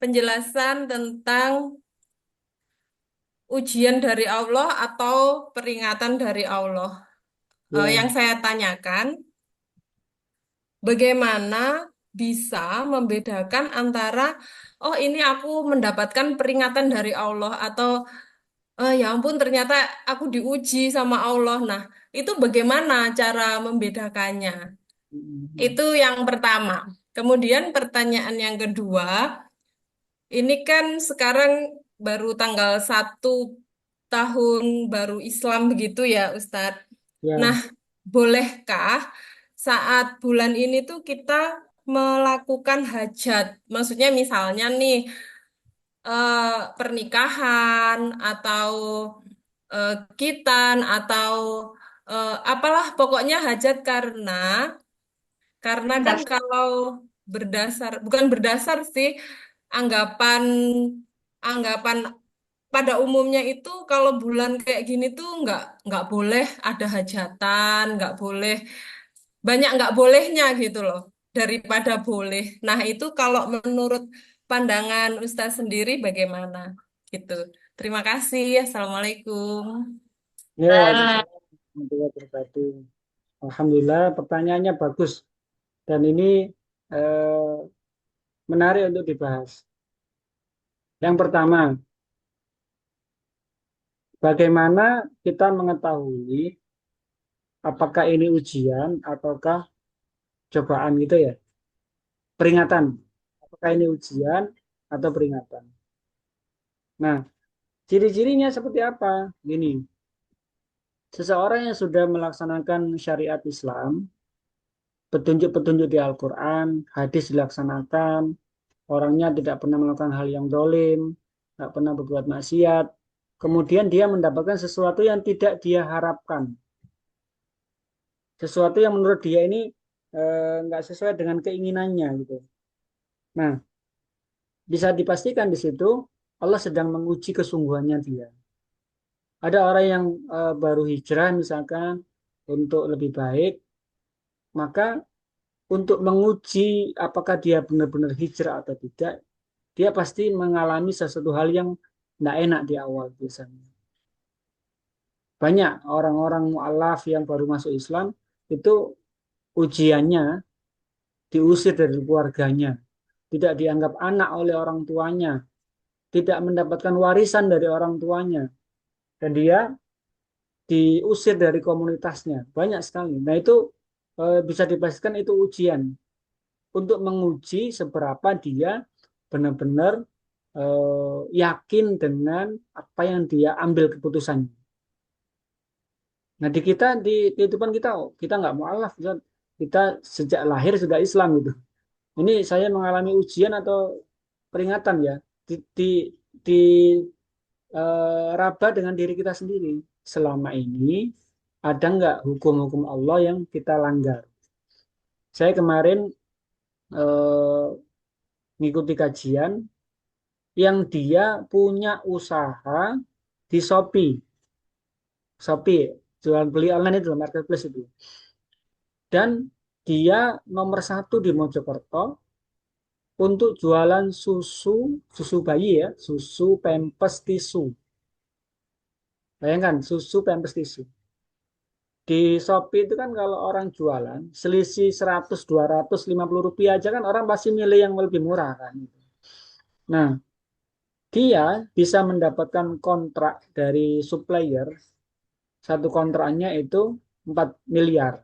penjelasan tentang ujian dari Allah atau peringatan dari Allah. Yang ya. saya tanyakan, bagaimana bisa membedakan antara oh ini aku mendapatkan peringatan dari Allah atau ya ampun ternyata aku diuji sama Allah. Nah, itu bagaimana cara membedakannya? Mhm. Itu yang pertama. Kemudian pertanyaan yang kedua, ini kan sekarang baru tanggal 1 tahun baru Islam begitu ya, Ustadz. Nah, Ya, bolehkah saat bulan ini tuh kita melakukan hajat? Maksudnya misalnya nih eh, pernikahan atau khitan atau apalah pokoknya hajat karena kan kalau berdasar bukan berdasar sih anggapan anggapan pada umumnya itu kalau bulan kayak gini tuh nggak boleh ada hajatan, nggak boleh banyak nggak bolehnya gitu loh daripada boleh. Nah itu kalau menurut pandangan Ustaz sendiri bagaimana? Gitu. Terima kasih. Assalamualaikum. ya, waalaikumsalam warahmatullahi wabarakatuh. Alhamdulillah, pertanyaannya bagus dan ini eh, menarik untuk dibahas. Yang pertama, bagaimana kita mengetahui apakah ini ujian ataukah cobaan gitu ya? Peringatan. Apakah ini ujian atau peringatan? Nah, ciri-cirinya seperti apa? Gini, seseorang yang sudah melaksanakan syariat Islam, petunjuk-petunjuk di Al-Quran, hadis dilaksanakan, orangnya tidak pernah melakukan hal yang dolim, tidak pernah berbuat maksiat, kemudian dia mendapatkan sesuatu yang tidak dia harapkan, sesuatu yang menurut dia ini nggak sesuai dengan keinginannya gitu. Nah, bisa dipastikan di situ Allah sedang menguji kesungguhannya dia. Ada orang yang baru hijrah misalkan untuk lebih baik, maka untuk menguji apakah dia benar-benar hijrah atau tidak, dia pasti mengalami sesuatu hal yang tidak enak di awal biasanya. Banyak orang-orang mu'alaf yang baru masuk Islam itu ujiannya diusir dari keluarganya, tidak dianggap anak oleh orang tuanya, tidak mendapatkan warisan dari orang tuanya, dan dia diusir dari komunitasnya. Banyak sekali. Nah itu bisa dipastikan itu ujian untuk menguji seberapa dia benar-benar yakin dengan apa yang dia ambil keputusannya. Nah di kita di kehidupan kita, oh, kita nggak mualaf, kita sejak lahir sudah Islam gitu. Ini saya mengalami ujian atau peringatan ya di raba dengan diri kita sendiri. Selama ini ada nggak hukum-hukum Allah yang kita langgar? Saya kemarin eh, ngikuti kajian yang dia punya usaha di Shopee. Shopee, jual beli online itu, marketplace itu. Dan dia nomor satu di Mojokerto untuk jualan susu, susu bayi ya, susu pempes tisu. Bayangkan, susu pempes tisu. Di Shopee itu kan kalau orang jualan, selisih 100, 200, 50 rupiah aja kan orang pasti milih yang lebih murah kan. Nah, dia bisa mendapatkan kontrak dari supplier, satu kontraknya itu 4 miliar.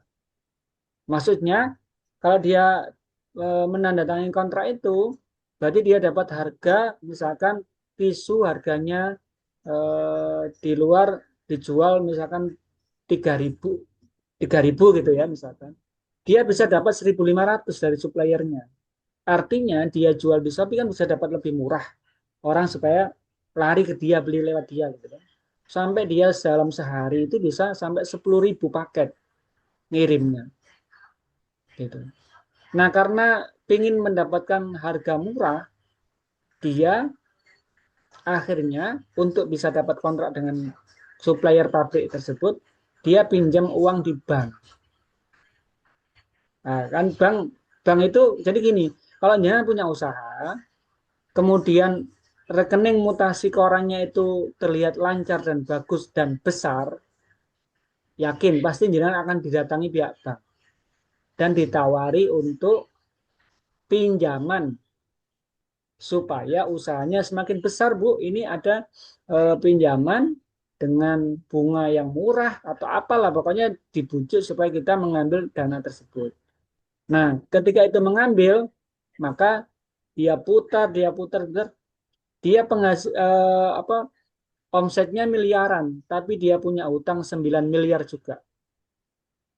Maksudnya, kalau dia menandatangani kontrak itu, berarti dia dapat harga, misalkan tisu harganya di luar dijual misalkan 3.000 gitu ya misalkan, dia bisa dapat 1.500 dari suppliernya. Artinya dia jual di Shopee kan bisa dapat lebih murah, orang supaya lari ke dia, beli lewat dia gitu kan. Sampai dia dalam sehari itu bisa sampai 10.000 paket ngirimnya gitu. Nah, karena ingin mendapatkan harga murah, dia akhirnya untuk bisa dapat kontrak dengan supplier pabrik tersebut, dia pinjam uang di bank. Nah, kan bank itu jadi gini, kalau dia punya usaha, kemudian rekening mutasi korannya itu terlihat lancar dan bagus dan besar, yakin pasti jenengan akan didatangi pihak bank dan ditawari untuk pinjaman supaya usahanya semakin besar, Bu. Ini ada pinjaman dengan bunga yang murah atau apalah, pokoknya dibujuk supaya kita mengambil dana tersebut. Nah, ketika itu mengambil, maka dia putar, dia omsetnya miliaran, tapi dia punya utang 9 miliar juga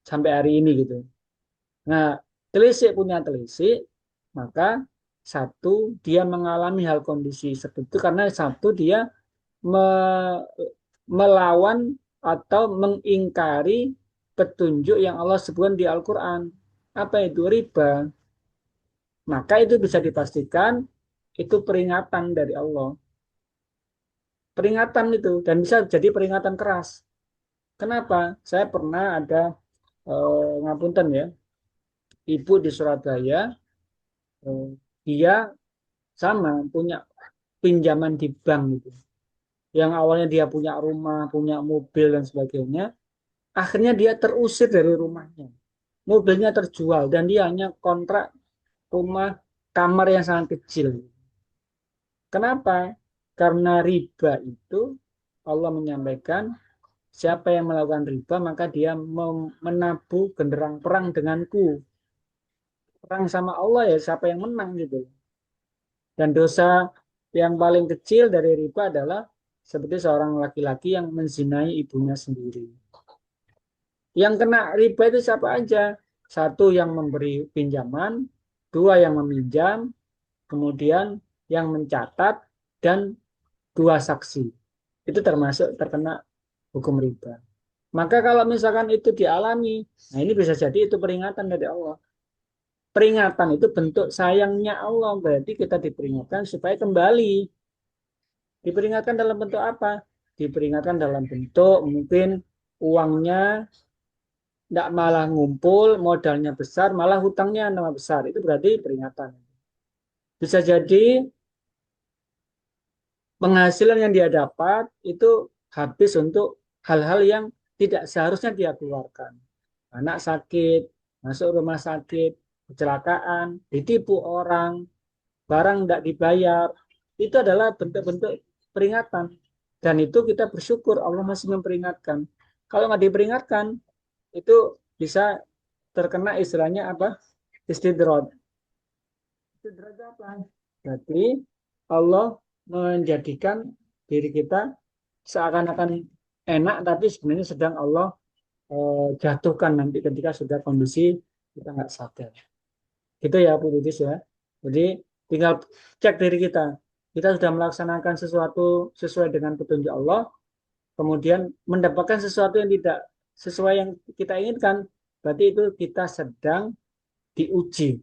sampai hari ini gitu. Nah, telisik punya telisik, maka satu dia mengalami hal kondisi seperti itu karena satu dia melawan atau mengingkari petunjuk yang Allah sebutkan di Al-Quran. Apa itu riba? Maka itu bisa dipastikan itu peringatan dari Allah. Peringatan itu dan bisa jadi peringatan keras. Kenapa? Saya pernah ada ngapunten ya, ibu di Surabaya, eh, dia sama punya pinjaman di bank gitu. Yang awalnya dia punya rumah, punya mobil dan sebagainya, akhirnya dia terusir dari rumahnya. Mobilnya terjual dan dia hanya kontrak rumah kamar yang sangat kecil. Kenapa? Karena riba itu Allah menyampaikan siapa yang melakukan riba maka dia menabuh genderang perang denganku. Perang sama Allah ya siapa yang menang gitu. Dan dosa yang paling kecil dari riba adalah seperti seorang laki-laki yang menzinai ibunya sendiri. Yang kena riba itu siapa aja? Satu yang memberi pinjaman, dua yang meminjam, kemudian yang mencatat, dan dua saksi. Itu termasuk terkena hukum riba. Maka kalau misalkan itu dialami, nah ini bisa jadi itu peringatan dari Allah. Peringatan itu bentuk sayangnya Allah, berarti kita diperingatkan supaya kembali. Diperingatkan dalam bentuk apa? Diperingatkan dalam bentuk mungkin uangnya tidak malah ngumpul, modalnya besar, malah hutangnya nama besar. Itu berarti peringatan. Bisa jadi penghasilan yang dia dapat itu habis untuk hal-hal yang tidak seharusnya dia keluarkan. Anak sakit, masuk rumah sakit, kecelakaan, ditipu orang, barang tidak dibayar. Itu adalah bentuk-bentuk peringatan. Dan itu kita bersyukur Allah masih memperingatkan. Kalau nggak diperingatkan, itu bisa terkena istilahnya apa? Istidroj. Istidroj apa? Jadi Allah menjadikan diri kita seakan-akan enak, tapi sebenarnya sedang Allah jatuhkan nanti ketika sudah kondisi kita nggak sadar. Gitu ya Bu Titis ya. Jadi tinggal cek diri kita. Kita sudah melaksanakan sesuatu sesuai dengan petunjuk Allah, kemudian mendapatkan sesuatu yang tidak sesuai yang kita inginkan, berarti itu kita sedang diuji.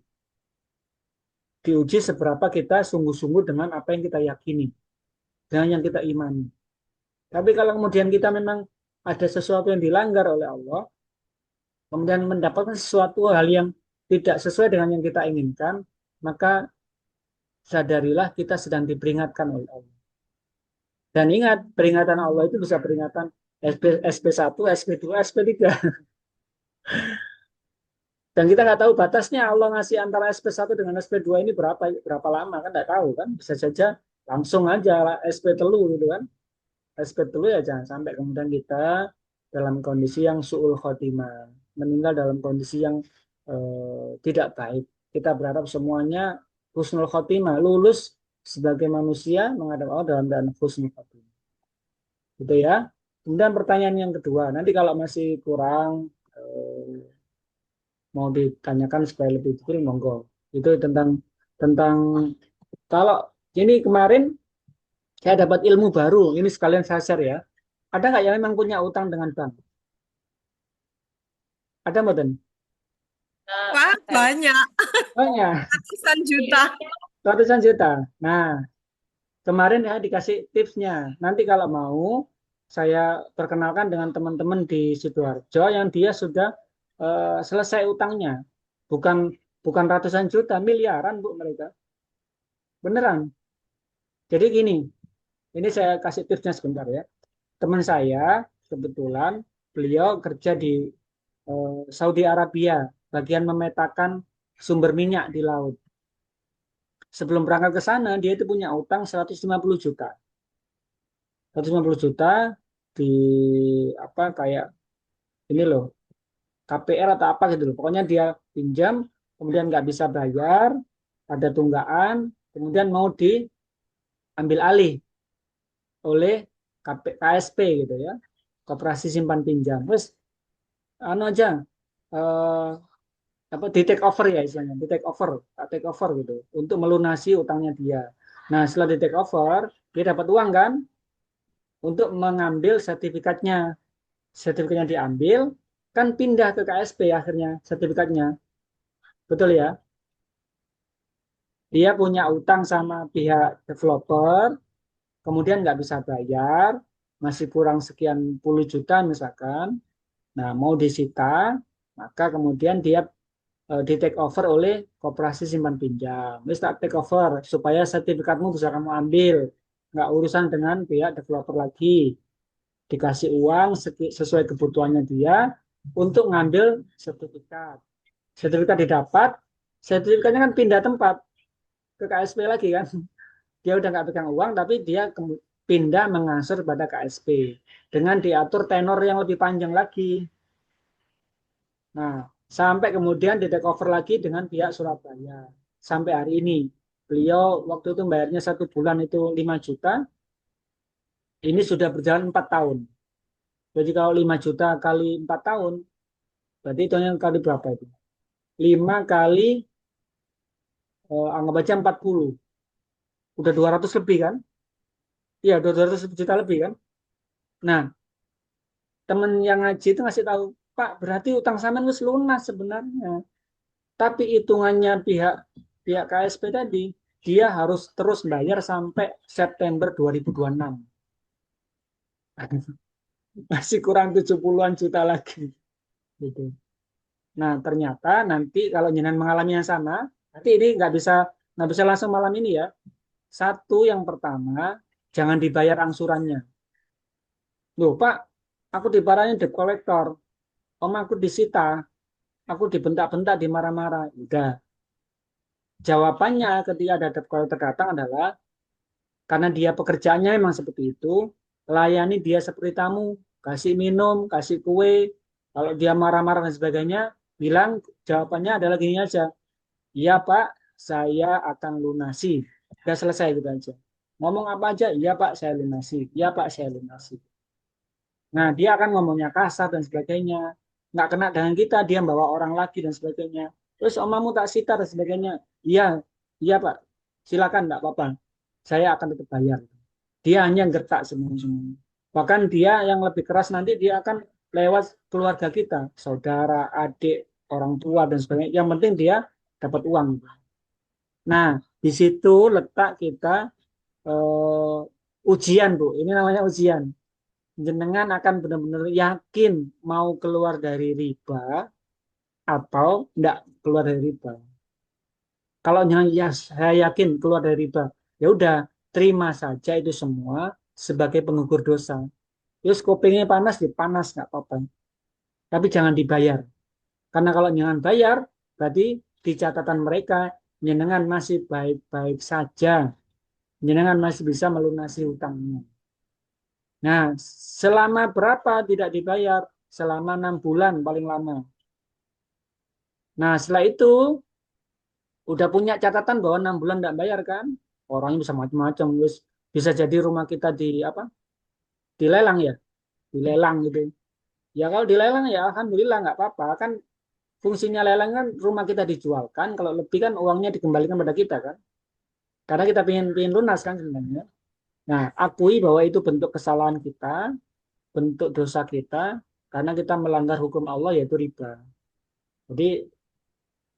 Diuji seberapa kita sungguh-sungguh dengan apa yang kita yakini, dengan yang kita imani. Tapi kalau kemudian kita memang ada sesuatu yang dilanggar oleh Allah, kemudian mendapatkan sesuatu hal yang tidak sesuai dengan yang kita inginkan, maka sadarilah kita sedang diperingatkan oleh Allah. Dan ingat, peringatan Allah itu bisa peringatan SP1, SP2, SP3. Dan kita nggak tahu batasnya Allah ngasih antara SP1 dengan SP2 ini berapa lama, kan nggak tahu kan. Bisa saja langsung aja SP telu gitu kan. SP telu ya jangan sampai kemudian kita dalam kondisi yang su'ul khotimah, meninggal dalam kondisi yang tidak baik. Kita berharap semuanya husnul khotimah, lulus sebagai manusia menghadap Allah dalam keadaan husnul khotimah. gitu ya. Kemudian pertanyaan yang kedua, nanti kalau masih kurang mau ditanyakan supaya lebih detail, monggo. Itu tentang kalau ini kemarin saya dapat ilmu baru, ini sekalian saya share ya. Ada nggak yang memang punya utang dengan bank? Ada mboten? Wah, banyak. Banyak, Ratusan juta. ratusan juta. Nah, kemarin ya dikasih tipsnya. Nanti kalau mau saya perkenalkan dengan teman-teman di Sidoarjo yang dia sudah selesai utangnya. Bukan bukan ratusan juta, miliaran Bu mereka. Beneran. Jadi gini, ini saya kasih tipsnya sebentar ya. Teman saya kebetulan beliau kerja di Saudi Arabia, bagian memetakan sumber minyak di laut. Sebelum berangkat ke sana, dia itu punya utang 150 juta. 150 juta di apa kayak ini loh, KPR atau apa gitu loh. Pokoknya dia pinjam, kemudian nggak bisa bayar, ada tunggakan, kemudian mau diambil alih oleh KSP gitu ya, Koperasi Simpan Pinjam. Terus anu aja eh, apa di take over ya istilahnya, take over gitu untuk melunasi utangnya dia. Nah, setelah di take over, dia dapat uang kan untuk mengambil sertifikatnya. Sertifikatnya diambil, kan pindah ke KSP akhirnya sertifikatnya. Betul ya? Dia punya utang sama pihak developer, kemudian nggak bisa bayar, masih kurang sekian puluh juta misalkan. Nah, mau disita, maka kemudian dia di take over oleh koperasi simpan pinjam. Ini tak take over supaya sertifikatmu bisa kamu ambil, nggak urusan dengan pihak developer lagi. Dikasih uang sesuai kebutuhannya dia untuk ngambil sertifikat. Sertifikat didapat, sertifikatnya kan pindah tempat ke KSP lagi kan. Dia udah nggak pegang uang, tapi dia pindah mengasur pada KSP dengan diatur tenor yang lebih panjang lagi. Nah, sampai kemudian di take over lagi dengan pihak Surabaya. Sampai hari ini, beliau waktu itu bayarnya 1 bulan itu 5 juta, ini sudah berjalan 4 tahun. Jadi kalau 5 juta kali 4 tahun, berarti itu kali berapa itu? 5 kali, anggap aja 40. Udah 200 lebih kan? Iya, 200 juta lebih kan? Nah, temen yang ngaji itu ngasih tahu, Pak, berarti utang sampean wis lunas sebenarnya. Tapi hitungannya pihak pihak KSP tadi, dia harus terus bayar sampai September 2026. Masih kurang 70-an juta lagi. Gitu. Nah, ternyata nanti kalau jenengan mengalami yang sama, nanti ini nggak bisa langsung malam ini ya. Satu yang pertama, jangan dibayar angsurannya. Loh, Pak, aku diparahin debt collector. Om aku disita, aku dibentak-bentak, dimarah-marah. Udah. Jawabannya ketika ada debt collector datang adalah karena dia pekerjaannya memang seperti itu, layani dia seperti tamu, kasih minum, kasih kue. Kalau dia marah-marah dan sebagainya, bilang jawabannya adalah gini aja. Iya Pak, saya akan lunasi. Sudah selesai gitu aja. Ngomong apa aja, iya Pak saya lunasi. Iya Pak saya lunasi. Nah dia akan ngomongnya kasar dan sebagainya. Nggak kena dengan kita, dia bawa orang lagi dan sebagainya. Terus omamu tak sita dan sebagainya. Iya, iya Pak, silakan nggak apa-apa. Saya akan tetap bayar. Dia hanya gertak semua. Bahkan dia yang lebih keras nanti dia akan lewat keluarga kita, saudara, adik, orang tua dan sebagainya. Yang penting dia dapat uang. Nah, di situ letak kita ujian, Bu. Ini namanya ujian. Jenengan akan benar-benar yakin mau keluar dari riba atau enggak keluar dari riba. Kalau jangan ya saya yakin keluar dari riba, ya udah terima saja itu semua sebagai pengukur dosa. Terus kupingnya panas, dipanas nggak apa-apa. Tapi jangan dibayar. Karena kalau jangan bayar, berarti di catatan mereka jenengan masih baik-baik saja. Jenengan masih bisa melunasi hutangnya. Nah, selama berapa tidak dibayar? Selama 6 bulan paling lama. Nah, setelah itu udah punya catatan bahwa 6 bulan tidak bayar kan? Orangnya bisa macam-macam. Bisa jadi rumah kita di apa? dilelang ya, dilelang gitu. Ya kalau dilelang ya alhamdulillah nggak apa-apa kan, fungsinya lelang kan rumah kita dijualkan, kalau lebih kan uangnya dikembalikan pada kita kan, karena kita pingin lunas kan sebenarnya. Nah, akui bahwa itu bentuk kesalahan kita, bentuk dosa kita, karena kita melanggar hukum Allah yaitu riba. Jadi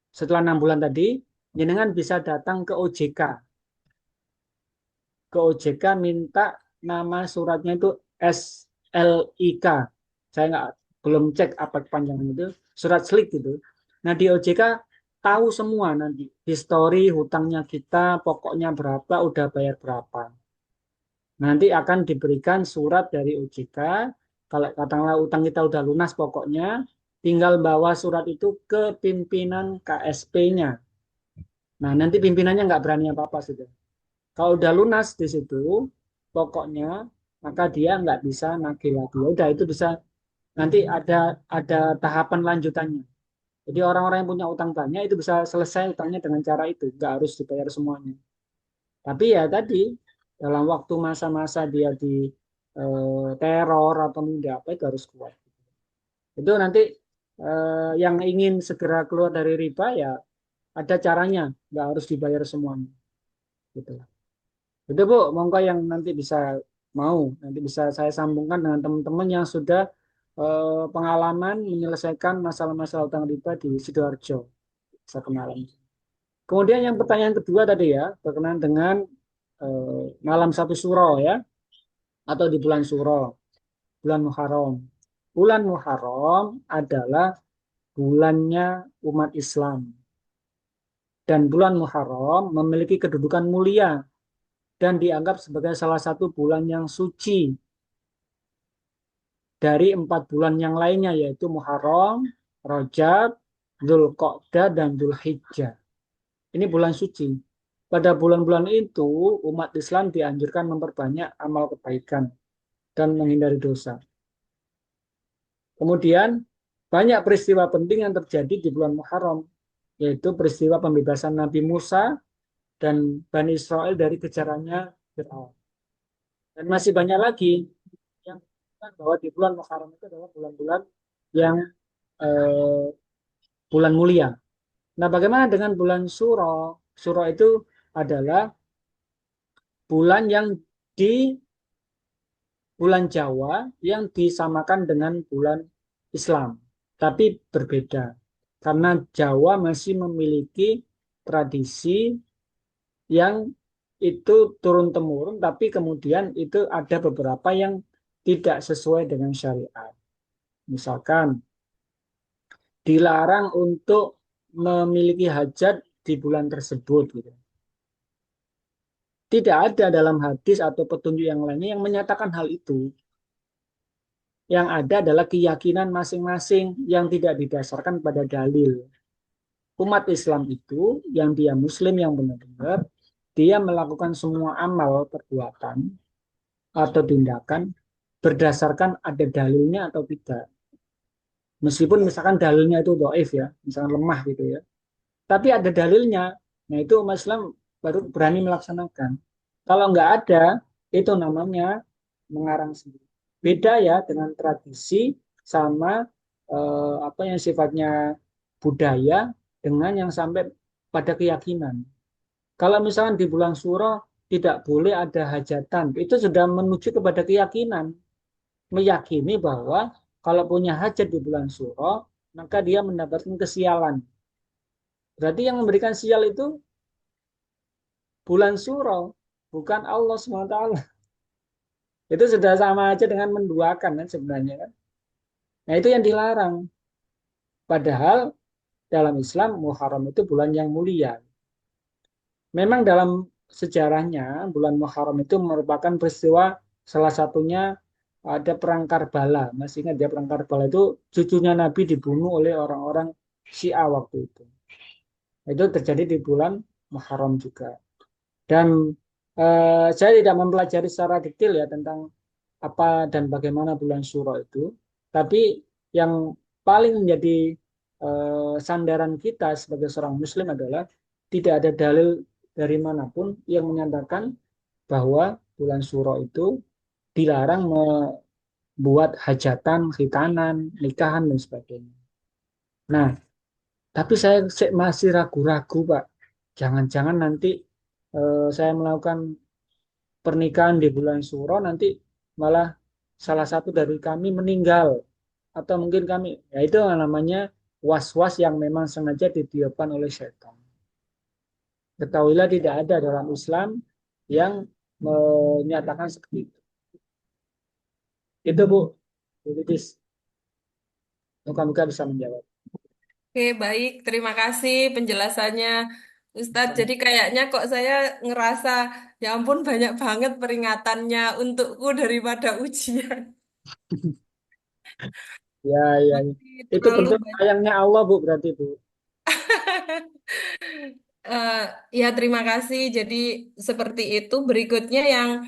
setelah 6 bulan tadi, jenengan bisa datang ke OJK. Ke OJK minta nama suratnya itu SLIK. Saya belum cek apa kepanjangan itu, surat slik gitu. Nah di OJK tahu semua nanti histori hutangnya kita, pokoknya berapa, udah bayar berapa. Nanti akan diberikan surat dari OJK. Kalau katakanlah utang kita udah lunas pokoknya, tinggal bawa surat itu ke pimpinan KSP-nya. Nah, nanti pimpinannya nggak berani apa-apa sudah. Kalau udah lunas di situ, pokoknya maka dia nggak bisa nagih lagi. Ya udah itu bisa nanti ada tahapan lanjutannya. Jadi orang-orang yang punya utang banyak itu bisa selesai utangnya dengan cara itu, nggak harus dibayar semuanya. Tapi ya tadi dalam waktu masa-masa dia di teror atau tidak apa itu harus kuat. Itu nanti yang ingin segera keluar dari riba ya ada caranya, nggak harus dibayar semuanya. Gitu. Itu Bu, monggo yang nanti bisa nanti bisa saya sambungkan dengan teman-teman yang sudah pengalaman menyelesaikan masalah-masalah utang riba di Sidoarjo. Bisa kenalan. Kemudian yang pertanyaan kedua tadi ya, berkenaan dengan malam 1 Syuro ya, atau di bulan Syuro, bulan Muharram. Bulan Muharram adalah bulannya umat Islam. Dan bulan Muharram memiliki kedudukan mulia dan dianggap sebagai salah satu bulan yang suci dari 4 bulan yang lainnya, yaitu Muharram, Rajab, Dzulqa'dah, dan Dzulhijjah. Ini bulan suci. Pada bulan-bulan itu, umat Islam dianjurkan memperbanyak amal kebaikan dan menghindari dosa. Kemudian, banyak peristiwa penting yang terjadi di bulan Muharram, yaitu peristiwa pembebasan Nabi Musa dan Bani Israel dari kejarannya Fir'aun. Dan masih banyak lagi yang bahwa di bulan Muharram itu adalah bulan-bulan yang bulan mulia. Nah, bagaimana dengan bulan Syuro? Syuro itu adalah bulan yang di bulan Jawa yang disamakan dengan bulan Islam, tapi berbeda. Karena Jawa masih memiliki tradisi yang itu turun-temurun, tapi kemudian itu ada beberapa yang tidak sesuai dengan syariat. Misalkan dilarang untuk memiliki hajat di bulan tersebut. Gitu. Tidak ada dalam hadis atau petunjuk yang lainnya yang menyatakan hal itu. Yang ada adalah keyakinan masing-masing yang tidak didasarkan pada dalil. Umat Islam itu, yang dia muslim yang benar-benar, dia melakukan semua amal perbuatan atau tindakan berdasarkan ada dalilnya atau tidak. Meskipun misalkan dalilnya itu dhaif ya, misalkan lemah gitu ya. Tapi ada dalilnya. Nah itu umat Islam baru berani melaksanakan. Kalau nggak ada, itu namanya mengarang sendiri. Beda ya dengan tradisi sama apa yang sifatnya budaya dengan yang sampai pada keyakinan. Kalau misalkan di bulan Syuro tidak boleh ada hajatan, itu sudah menuju kepada keyakinan. Meyakini bahwa kalau punya hajat di bulan Syuro, maka dia mendapatkan kesialan. Berarti yang memberikan sial itu bulan Syuro, bukan Allah SWT. Itu sudah sama aja dengan menduakan kan sebenarnya kan. Nah itu yang dilarang. Padahal dalam Islam Muharram itu bulan yang mulia. Memang dalam sejarahnya bulan Muharram itu merupakan peristiwa salah satunya ada perang Karbala. Masih ingat ya perang Karbala itu cucunya Nabi dibunuh oleh orang-orang Syiah waktu itu. Itu terjadi di bulan Muharram juga. Dan saya tidak mempelajari secara detail ya tentang apa dan bagaimana bulan Syuro itu. Tapi yang paling menjadi sandaran kita sebagai seorang Muslim adalah tidak ada dalil dari manapun yang menyatakan bahwa bulan Syuro itu dilarang membuat hajatan, khitanan, nikahan dan sebagainya. Nah, tapi saya masih ragu-ragu, Pak. Jangan-jangan nanti saya melakukan pernikahan di bulan Suro, nanti malah salah satu dari kami meninggal. Atau mungkin kami, ya itu namanya was-was yang memang sengaja ditiupkan oleh setan. Ketahuilah tidak ada dalam Islam yang menyatakan seperti itu. Itu Bu, Bu Titis. Muka-muka bisa menjawab. Oke, baik. Terima kasih penjelasannya, Ustadz. Jadi kayaknya kok saya ngerasa, ya ampun banyak banget peringatannya untukku daripada ujian. Ya, ya, ya. Masih Itu terlalu bentuk banyak. sayangnya Allah Bu berarti Bu. Eh, ya, terima kasih. Jadi seperti itu. Berikutnya yang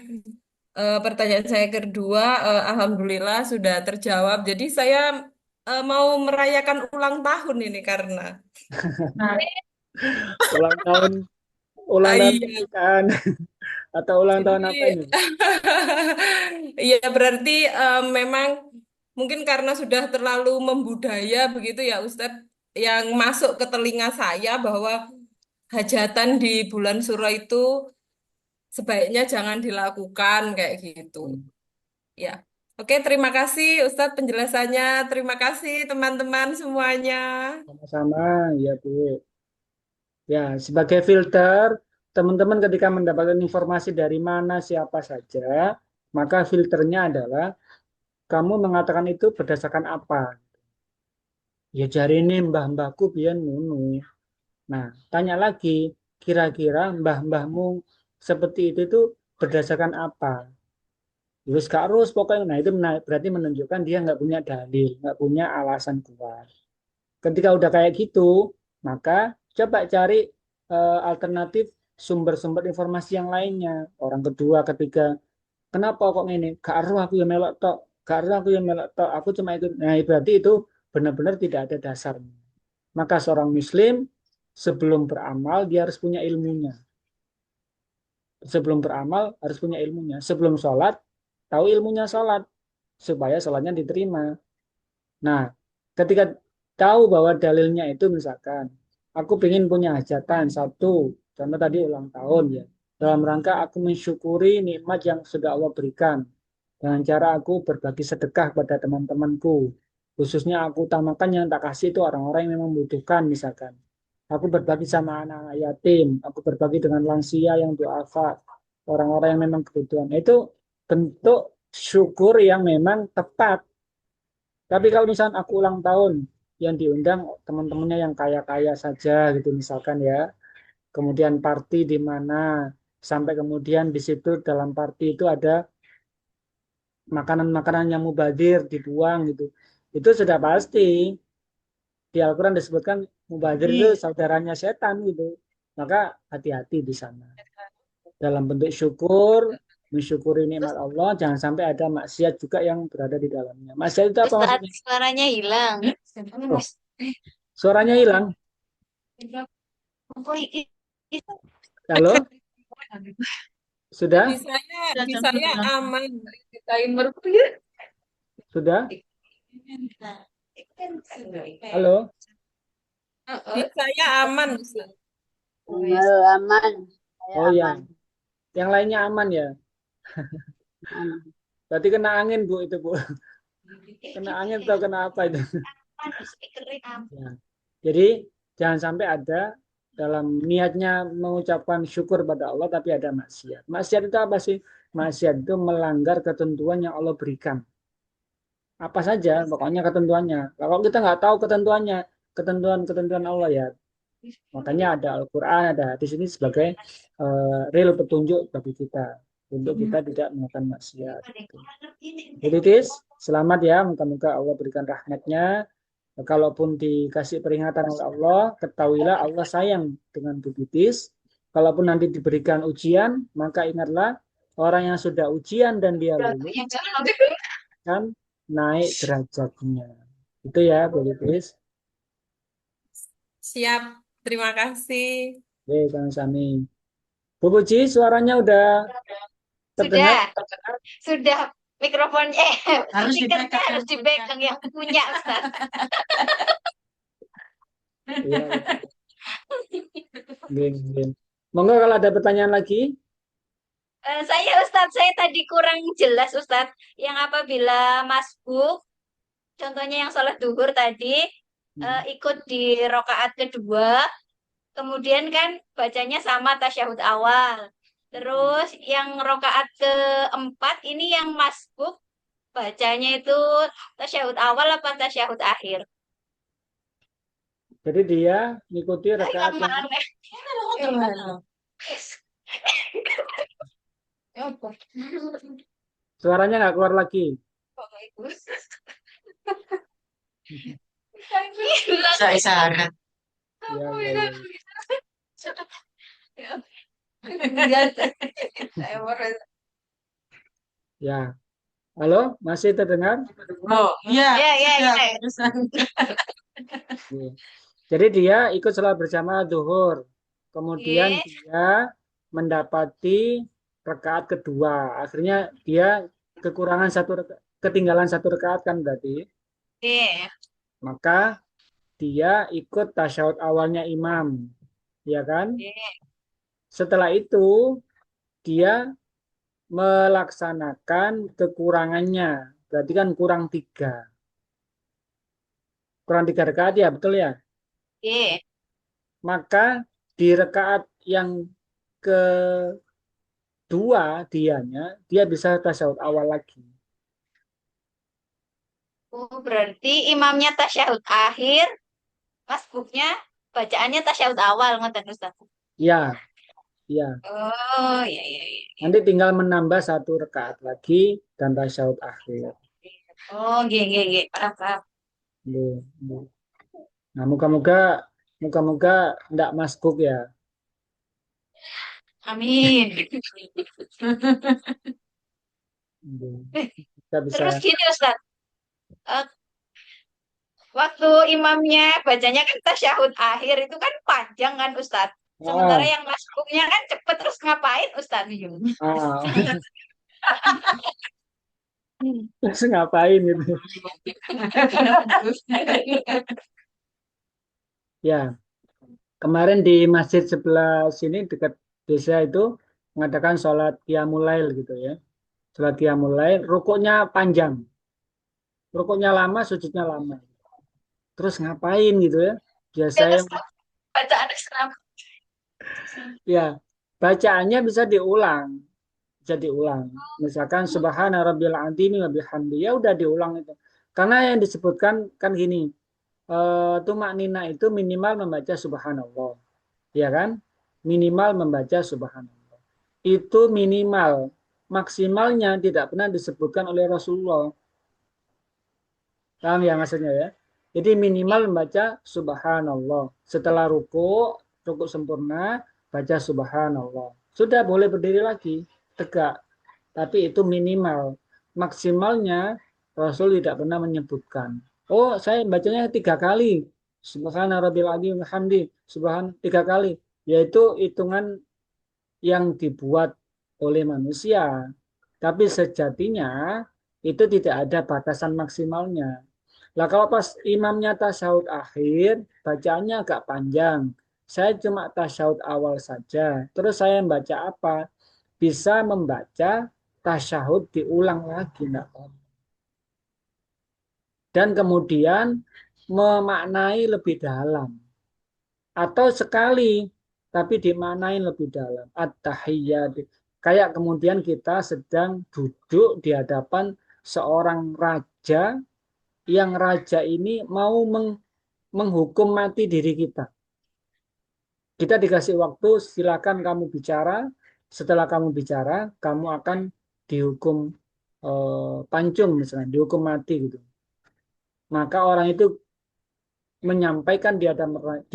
pertanyaan saya kedua, Alhamdulillah sudah terjawab. Jadi saya mau merayakan ulang tahun ini karena. Nah, Ulang tahun, Ah, ulang tahun iya. pernikahan atau ulang Jadi tahun apa ini Bu? iya berarti memang mungkin karena sudah terlalu membudaya begitu ya Ustadz, yang masuk ke telinga saya bahwa hajatan di bulan Suro itu sebaiknya jangan dilakukan kayak gitu. Ya. Oke, terima kasih Ustadz penjelasannya. Terima kasih teman-teman semuanya. Sama-sama, ya Bu. Ya, sebagai filter, teman-teman ketika mendapatkan informasi dari mana siapa saja, maka filternya adalah kamu mengatakan itu berdasarkan apa? Ya jari ini mbah-mbahku biyen ngono. Nah, tanya lagi, kira-kira mbah-mbahmu seperti itu tuh berdasarkan apa? Terus gak harus pokoknya. Nah, itu berarti menunjukkan dia nggak punya dalil, nggak punya alasan kuat. Ketika udah kayak gitu, maka coba cari alternatif sumber-sumber informasi yang lainnya. Orang kedua, ketiga, kenapa kok ini? Gak aruh aku yang melok tok, gak aruh aku yang melok tok, aku cuma itu. Nah, berarti itu benar-benar tidak ada dasarnya. Maka seorang muslim sebelum beramal dia harus punya ilmunya. Sebelum beramal harus punya ilmunya. Sebelum sholat, tahu ilmunya sholat. Supaya sholatnya diterima. Nah, ketika tahu bahwa dalilnya itu misalkan, aku ingin punya hajatan satu, contoh tadi ulang tahun ya, dalam rangka aku mensyukuri nikmat yang sudah Allah berikan, dengan cara aku berbagi sedekah pada teman-temanku, khususnya aku utamakan yang tak kasih itu orang-orang yang memang membutuhkan misalkan. Aku berbagi sama anak-anak yatim, aku berbagi dengan lansia yang duafa, orang-orang yang memang kebutuhan. Itu bentuk syukur yang memang tepat. Tapi kalau misalnya aku ulang tahun, yang diundang teman-temannya yang kaya-kaya saja gitu misalkan ya. Kemudian party di mana, sampai kemudian di situ dalam party itu ada makanan-makanan yang mubadir dibuang gitu. Itu sudah pasti di Al-Quran disebutkan mubadir itu saudaranya setan gitu. Maka hati-hati di sana. Dalam bentuk syukur, mensyukuri nikmat Allah, jangan sampai ada maksiat juga yang berada di dalamnya. Maksiat itu apa Ustaz, maksudnya? suaranya hilang. Oh, suaranya hilang. Halo, Di sudah? saya, di saya aman. Timer. Sudah? Halo? Di saya aman, Ustaz. Halo, aman. Saya Oh ya, aman. yang lainnya aman ya. Aman. Berarti kena angin Bu itu Bu. Kena angin atau kena apa itu? Ya. Jadi jangan sampai ada dalam niatnya mengucapkan syukur pada Allah tapi ada maksiat. Maksiat itu apa sih? Maksiat itu melanggar ketentuan yang Allah berikan. Apa saja, pokoknya ketentuannya. Kalau kita nggak tahu ketentuannya, ketentuan-ketentuan Allah ya, makanya ada Al-Quran, ada hadis ini sebagai real petunjuk bagi kita untuk kita tidak melakukan maksiat. Jadi Tis, selamat ya, moga-moga Allah berikan rahmatnya. Kalaupun dikasih peringatan oleh Allah, ketahuilah Allah sayang dengan Bu Titis. Kalaupun nanti diberikan ujian, maka ingatlah orang yang sudah ujian dan dia lulus kan naik derajatnya. Itu ya Bu Titis. Siap. Terima kasih. Oke, Kang Sami. Bu Puji, suaranya udah Terdengar? Sudah mikrofonnya Harus speakernya dipegang harus yang dipegang yang punya Ustaz. Iya. Geng. Monggo kalau ada pertanyaan lagi. Saya tadi kurang jelas Ustaz. Yang apabila masbuk, contohnya yang sholat duhur tadi, ikut di rokaat kedua, kemudian kan bacanya sama tasyahud awal. Terus yang rokaat keempat ini yang masbuk, bacanya itu tasyahud awal apa tasyahud akhir? Jadi dia mengikuti rakaat Yang yang mana? suaranya nggak keluar lagi. Bisa isyarat. Ya. Halo, masih terdengar? Oh, iya. Ya. Iya. Jadi dia ikut sholat berjamaah zuhur. Kemudian Iya. dia mendapati rakaat kedua. Akhirnya dia kekurangan ketinggalan satu rakaat kan berarti. Iya. Maka dia ikut tasyahud awalnya imam. Ya kan? Iya. Setelah itu dia melaksanakan kekurangannya. Berarti kan kurang 3. Kurang 3 rakaat ya, betul ya? Iya. Maka di rakaat yang kedua dia bisa tasyahud awal lagi. Oh, berarti imamnya tasyahud akhir, masbuknya bacaannya tasyahud awal, ngoten Ustaz. Ya, ya. Oh, iya. Nanti tinggal menambah 1 rakaat lagi dan tasyahud akhir. Oh, nggih. Paham. Nah, moga-moga enggak masbuk ya. Amin. Kita bisa. Terus gini Ustaz, eh, waktu imamnya bacanya kan tasyahud akhir itu kan panjang kan Ustaz. Sementara yang masbuknya kan cepet, terus ngapain Ustaz? Terus ngapain gitu. Ya, kemarin di masjid sebelah sini dekat desa itu mengadakan sholat qiyamul lail gitu ya. Sholat qiyamul lail, rukuknya panjang. Rukuknya lama, sujudnya lama. Terus ngapain gitu ya? Biasanya Bacaan kenapa? ya, bacaannya bisa diulang. Bisa diulang. Misalkan subhana rabbil azimi wa bihamdi, ya udah diulang itu. Karena yang disebutkan kan gini, tumak nina itu minimal membaca subhanallah. Ya kan? Minimal membaca subhanallah. Itu minimal. Maksimalnya tidak pernah disebutkan oleh Rasulullah. Paham ya maksudnya ya? Jadi minimal membaca subhanallah. Setelah ruku sempurna, baca subhanallah. Sudah boleh berdiri lagi, tegak. Tapi itu minimal. Maksimalnya Rasul tidak pernah menyebutkan. Oh, saya bacanya 3 kali. Subhana rabbil azim hamdi. Subhan 3 kali. Yaitu hitungan yang dibuat oleh manusia. Tapi sejatinya itu tidak ada batasan maksimalnya. Lah kalau pas imamnya tasyahud akhir, bacaannya agak panjang. Saya cuma tasyahud awal saja. Terus saya membaca apa? Bisa membaca tasyahud diulang lagi. Dan kemudian memaknai lebih dalam. Atau sekali, tapi dimaknai lebih dalam. At-tahiyyat. Kayak kemudian kita sedang duduk di hadapan seorang raja, yang raja ini mau menghukum mati diri kita. Kita dikasih waktu, silakan kamu bicara. Setelah kamu bicara, kamu akan dihukum pancung misalnya, dihukum mati gitu. Maka orang itu menyampaikan di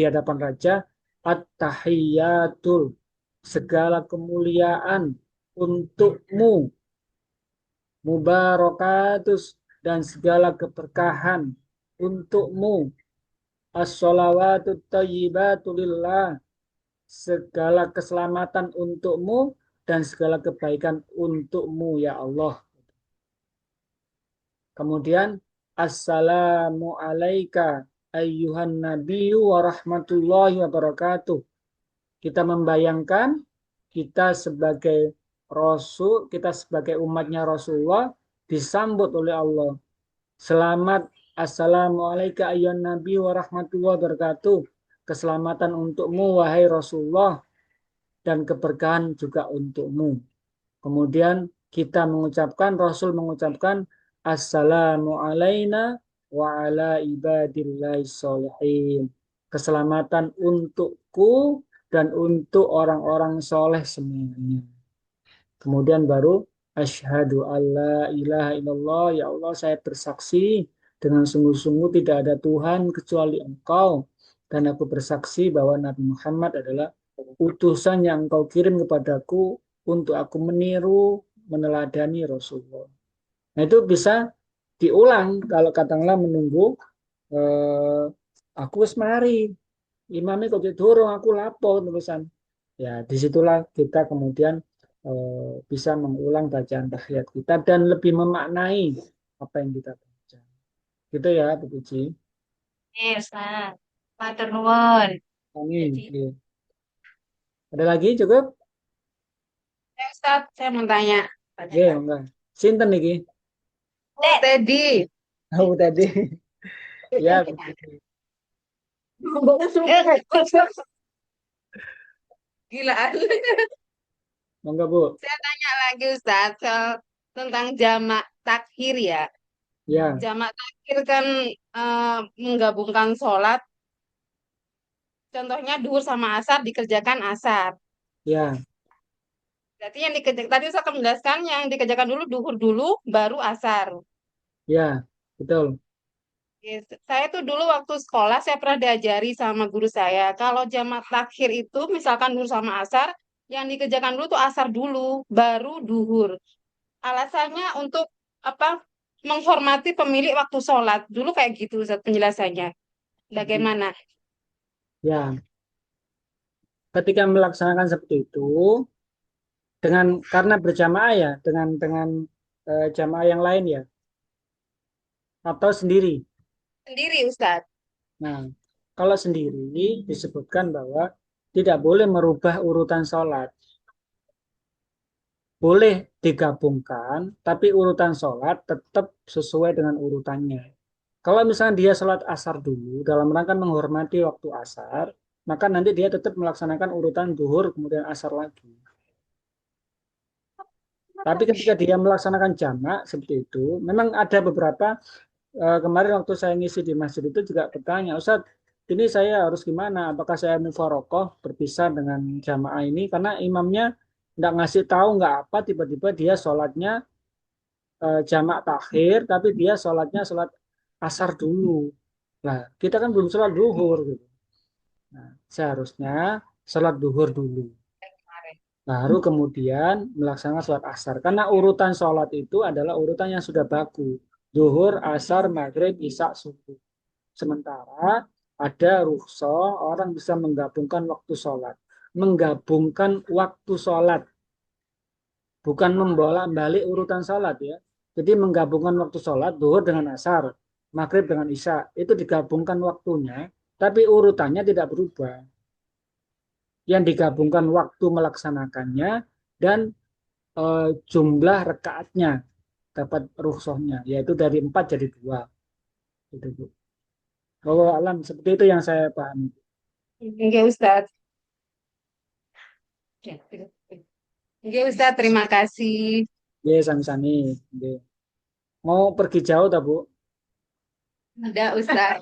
hadapan raja, at-tahiyyatul, segala kemuliaan untukmu, mubarakatus, dan segala keberkahan untukmu, as-sholawatut thayyibatu lillah, segala keselamatan untukmu, dan segala kebaikan untukmu ya Allah. Kemudian assalamu alaika ayyuhan nabiyyu wa rahmatullahi wabarakatuh. Kita membayangkan kita sebagai Rasul, kita sebagai umatnya Rasulullah disambut oleh Allah. Selamat, assalamu alaika ayyuhan nabiyyu wa rahmatullahi wabarakatuh. Keselamatan untukmu wahai Rasulullah dan keberkahan juga untukmu. Kemudian kita mengucapkan, Rasul mengucapkan assalamu alaina wa ala ibadillahi sholihin. Keselamatan untukku dan untuk orang-orang soleh semuanya. Kemudian baru asyhadu alla ilaha illallah, ya Allah saya bersaksi dengan sungguh-sungguh tidak ada Tuhan kecuali Engkau, dan aku bersaksi bahwa Nabi Muhammad adalah utusan yang Engkau kirim kepadaku untuk aku meniru, meneladani Rasulullah. Nah itu bisa diulang kalau katakanlah menunggu aku wis mari, imamnya kok dorong aku lapo tulisan. Ya disitulah kita kemudian bisa mengulang bacaan tahiyat kita dan lebih memaknai apa yang kita baca. Gitu ya, Bu Puji. Iya, Ustaz. Matur nuwun. Amin. Jadi, Iya. Ada lagi cukup? Ustaz, saya mau tanya. Oke, enggak. Sinten iki? Teddy. Oh, tadi. Ya, Bu Puji. Gila. Monggo, Bu. Saya tanya lagi Ustaz soal tentang jamak takhir ya. Ya, Jamak takhir kan menggabungkan sholat. Contohnya duhur sama asar dikerjakan asar. ya, Berarti yang dikerjakan tadi Ustaz akan menjelaskan yang dikerjakan dulu duhur dulu baru asar. ya, betul. Yes. Saya tuh dulu waktu sekolah saya pernah diajari sama guru saya. Kalau jamak takhir itu misalkan duhur sama asar, yang dikerjakan dulu tuh asar dulu, baru duhur. Alasannya untuk apa? Menghormati pemilik waktu sholat. Dulu kayak gitu Ustaz penjelasannya. Bagaimana? Ya, ketika melaksanakan seperti itu dengan karena berjamaah ya, dengan jamaah yang lain ya, atau sendiri. Sendiri Ustaz. Nah, kalau sendiri disebutkan bahwa tidak boleh merubah urutan sholat. Boleh digabungkan, tapi urutan sholat tetap sesuai dengan urutannya. Kalau misalnya dia sholat asar dulu, dalam rangka menghormati waktu asar, maka nanti dia tetap melaksanakan urutan duhur, kemudian asar lagi. Tapi ketika dia melaksanakan jamak seperti itu, memang ada beberapa, kemarin waktu saya ngisi di masjid itu juga bertanya, Ustaz, ini saya harus gimana? Apakah saya mufarokoh berpisah dengan jamaah ini? Karena imamnya nggak ngasih tahu nggak apa, tiba-tiba dia sholatnya jamak takhir, tapi dia sholatnya sholat asar dulu. Nah, kita kan belum sholat duhur gitu. Nah, seharusnya sholat duhur dulu. Baru kemudian melaksanakan sholat asar. Karena urutan sholat itu adalah urutan yang sudah baku. Duhur, asar, maghrib, isya, subuh. Sementara ada rukhsah, orang bisa menggabungkan waktu sholat. Menggabungkan waktu sholat. Bukan membolak-balik urutan sholat ya. Jadi menggabungkan waktu sholat, duhur dengan asar, maghrib dengan isya. Itu digabungkan waktunya, tapi urutannya tidak berubah. Yang digabungkan waktu melaksanakannya dan jumlah rekaatnya dapat rukhsahnya, yaitu dari 4 jadi 2. Gitu, Bu. Bahwa alam seperti itu yang saya pahami. Oke Ustaz. Oke Ustaz, terima kasih. Ya, sami-sami. Ya. Mau pergi jauh tak, Bu? Ada Ustaz.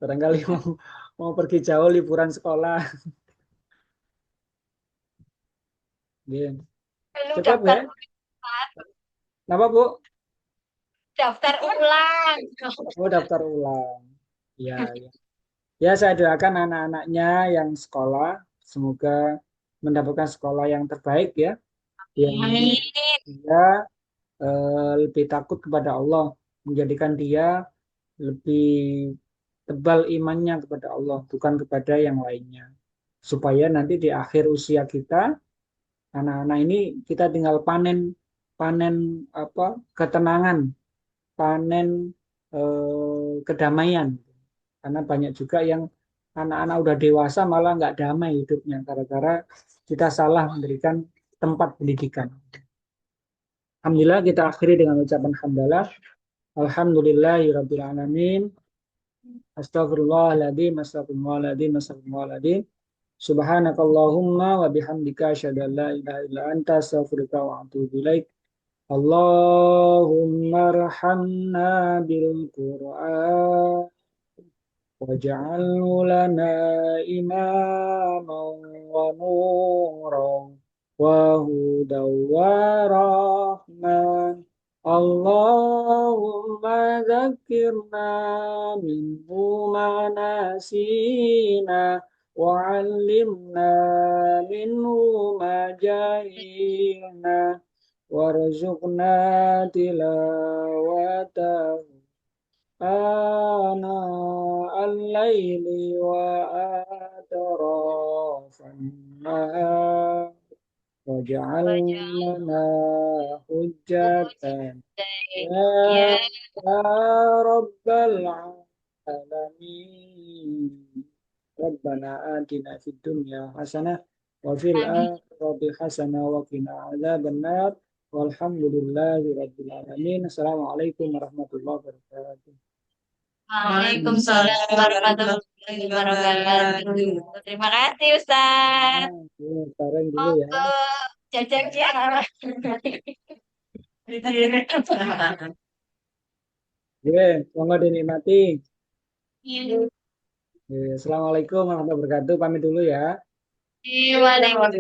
Barangkali mau pergi jauh liburan sekolah. Ya. perlu Cukup daftar ya? Kenapa, Bu? daftar ulang. Oh, daftar ulang. Ya, ya. Ya, saya doakan anak-anaknya yang sekolah, semoga mendapatkan sekolah yang terbaik ya, yang Amin. dia lebih takut kepada Allah, menjadikan dia lebih tebal imannya kepada Allah, bukan kepada yang lainnya. supaya nanti di akhir usia kita, anak-anak ini kita tinggal panen panen apa ketenangan, panen kedamaian. Karena banyak juga yang anak-anak udah dewasa malah nggak damai hidupnya gara-gara kita salah memberikan tempat pendidikan. Alhamdulillah, kita akhiri dengan ucapan hamdalah. Alhamdulillahirabbil alamin. Astagfirullahaladzim, astagfirullahaladzim, astagfirullahaladzim. Subhanakallahumma wa bihamdika asyhadu an la ilaha illa anta astaghfiruka wa atubu ilaik. Allahumma arhamna bil Qur'an waj'alhu lana imaman wa nuran wa hudaw wa rahman. Allahumma dzakirna minhu ma nasina wa'allimna minhu ma jahilna warzuqna tilawatahu ana al-laili wa atrafan nahar waj'al lana hujjatan Ya, ya rabbal alamin. Rabbana atina fid dunya hasanah wa fil amin. akhirati hasanah wa qina adzabannar. Walhamdulillahi rabbil alamin. Assalamualaikum warahmatullahi wabarakatuh. Waalaikumsalam warahmatullahi wabarakatuh. Terima kasih Ustaz. Sekarang dulu ya. Monggo jajak ya. Oke, semoga dinikmati. Iya. Assalamualaikum warahmatullahi wabarakatuh. Pamit dulu ya. Waalaikumsalam.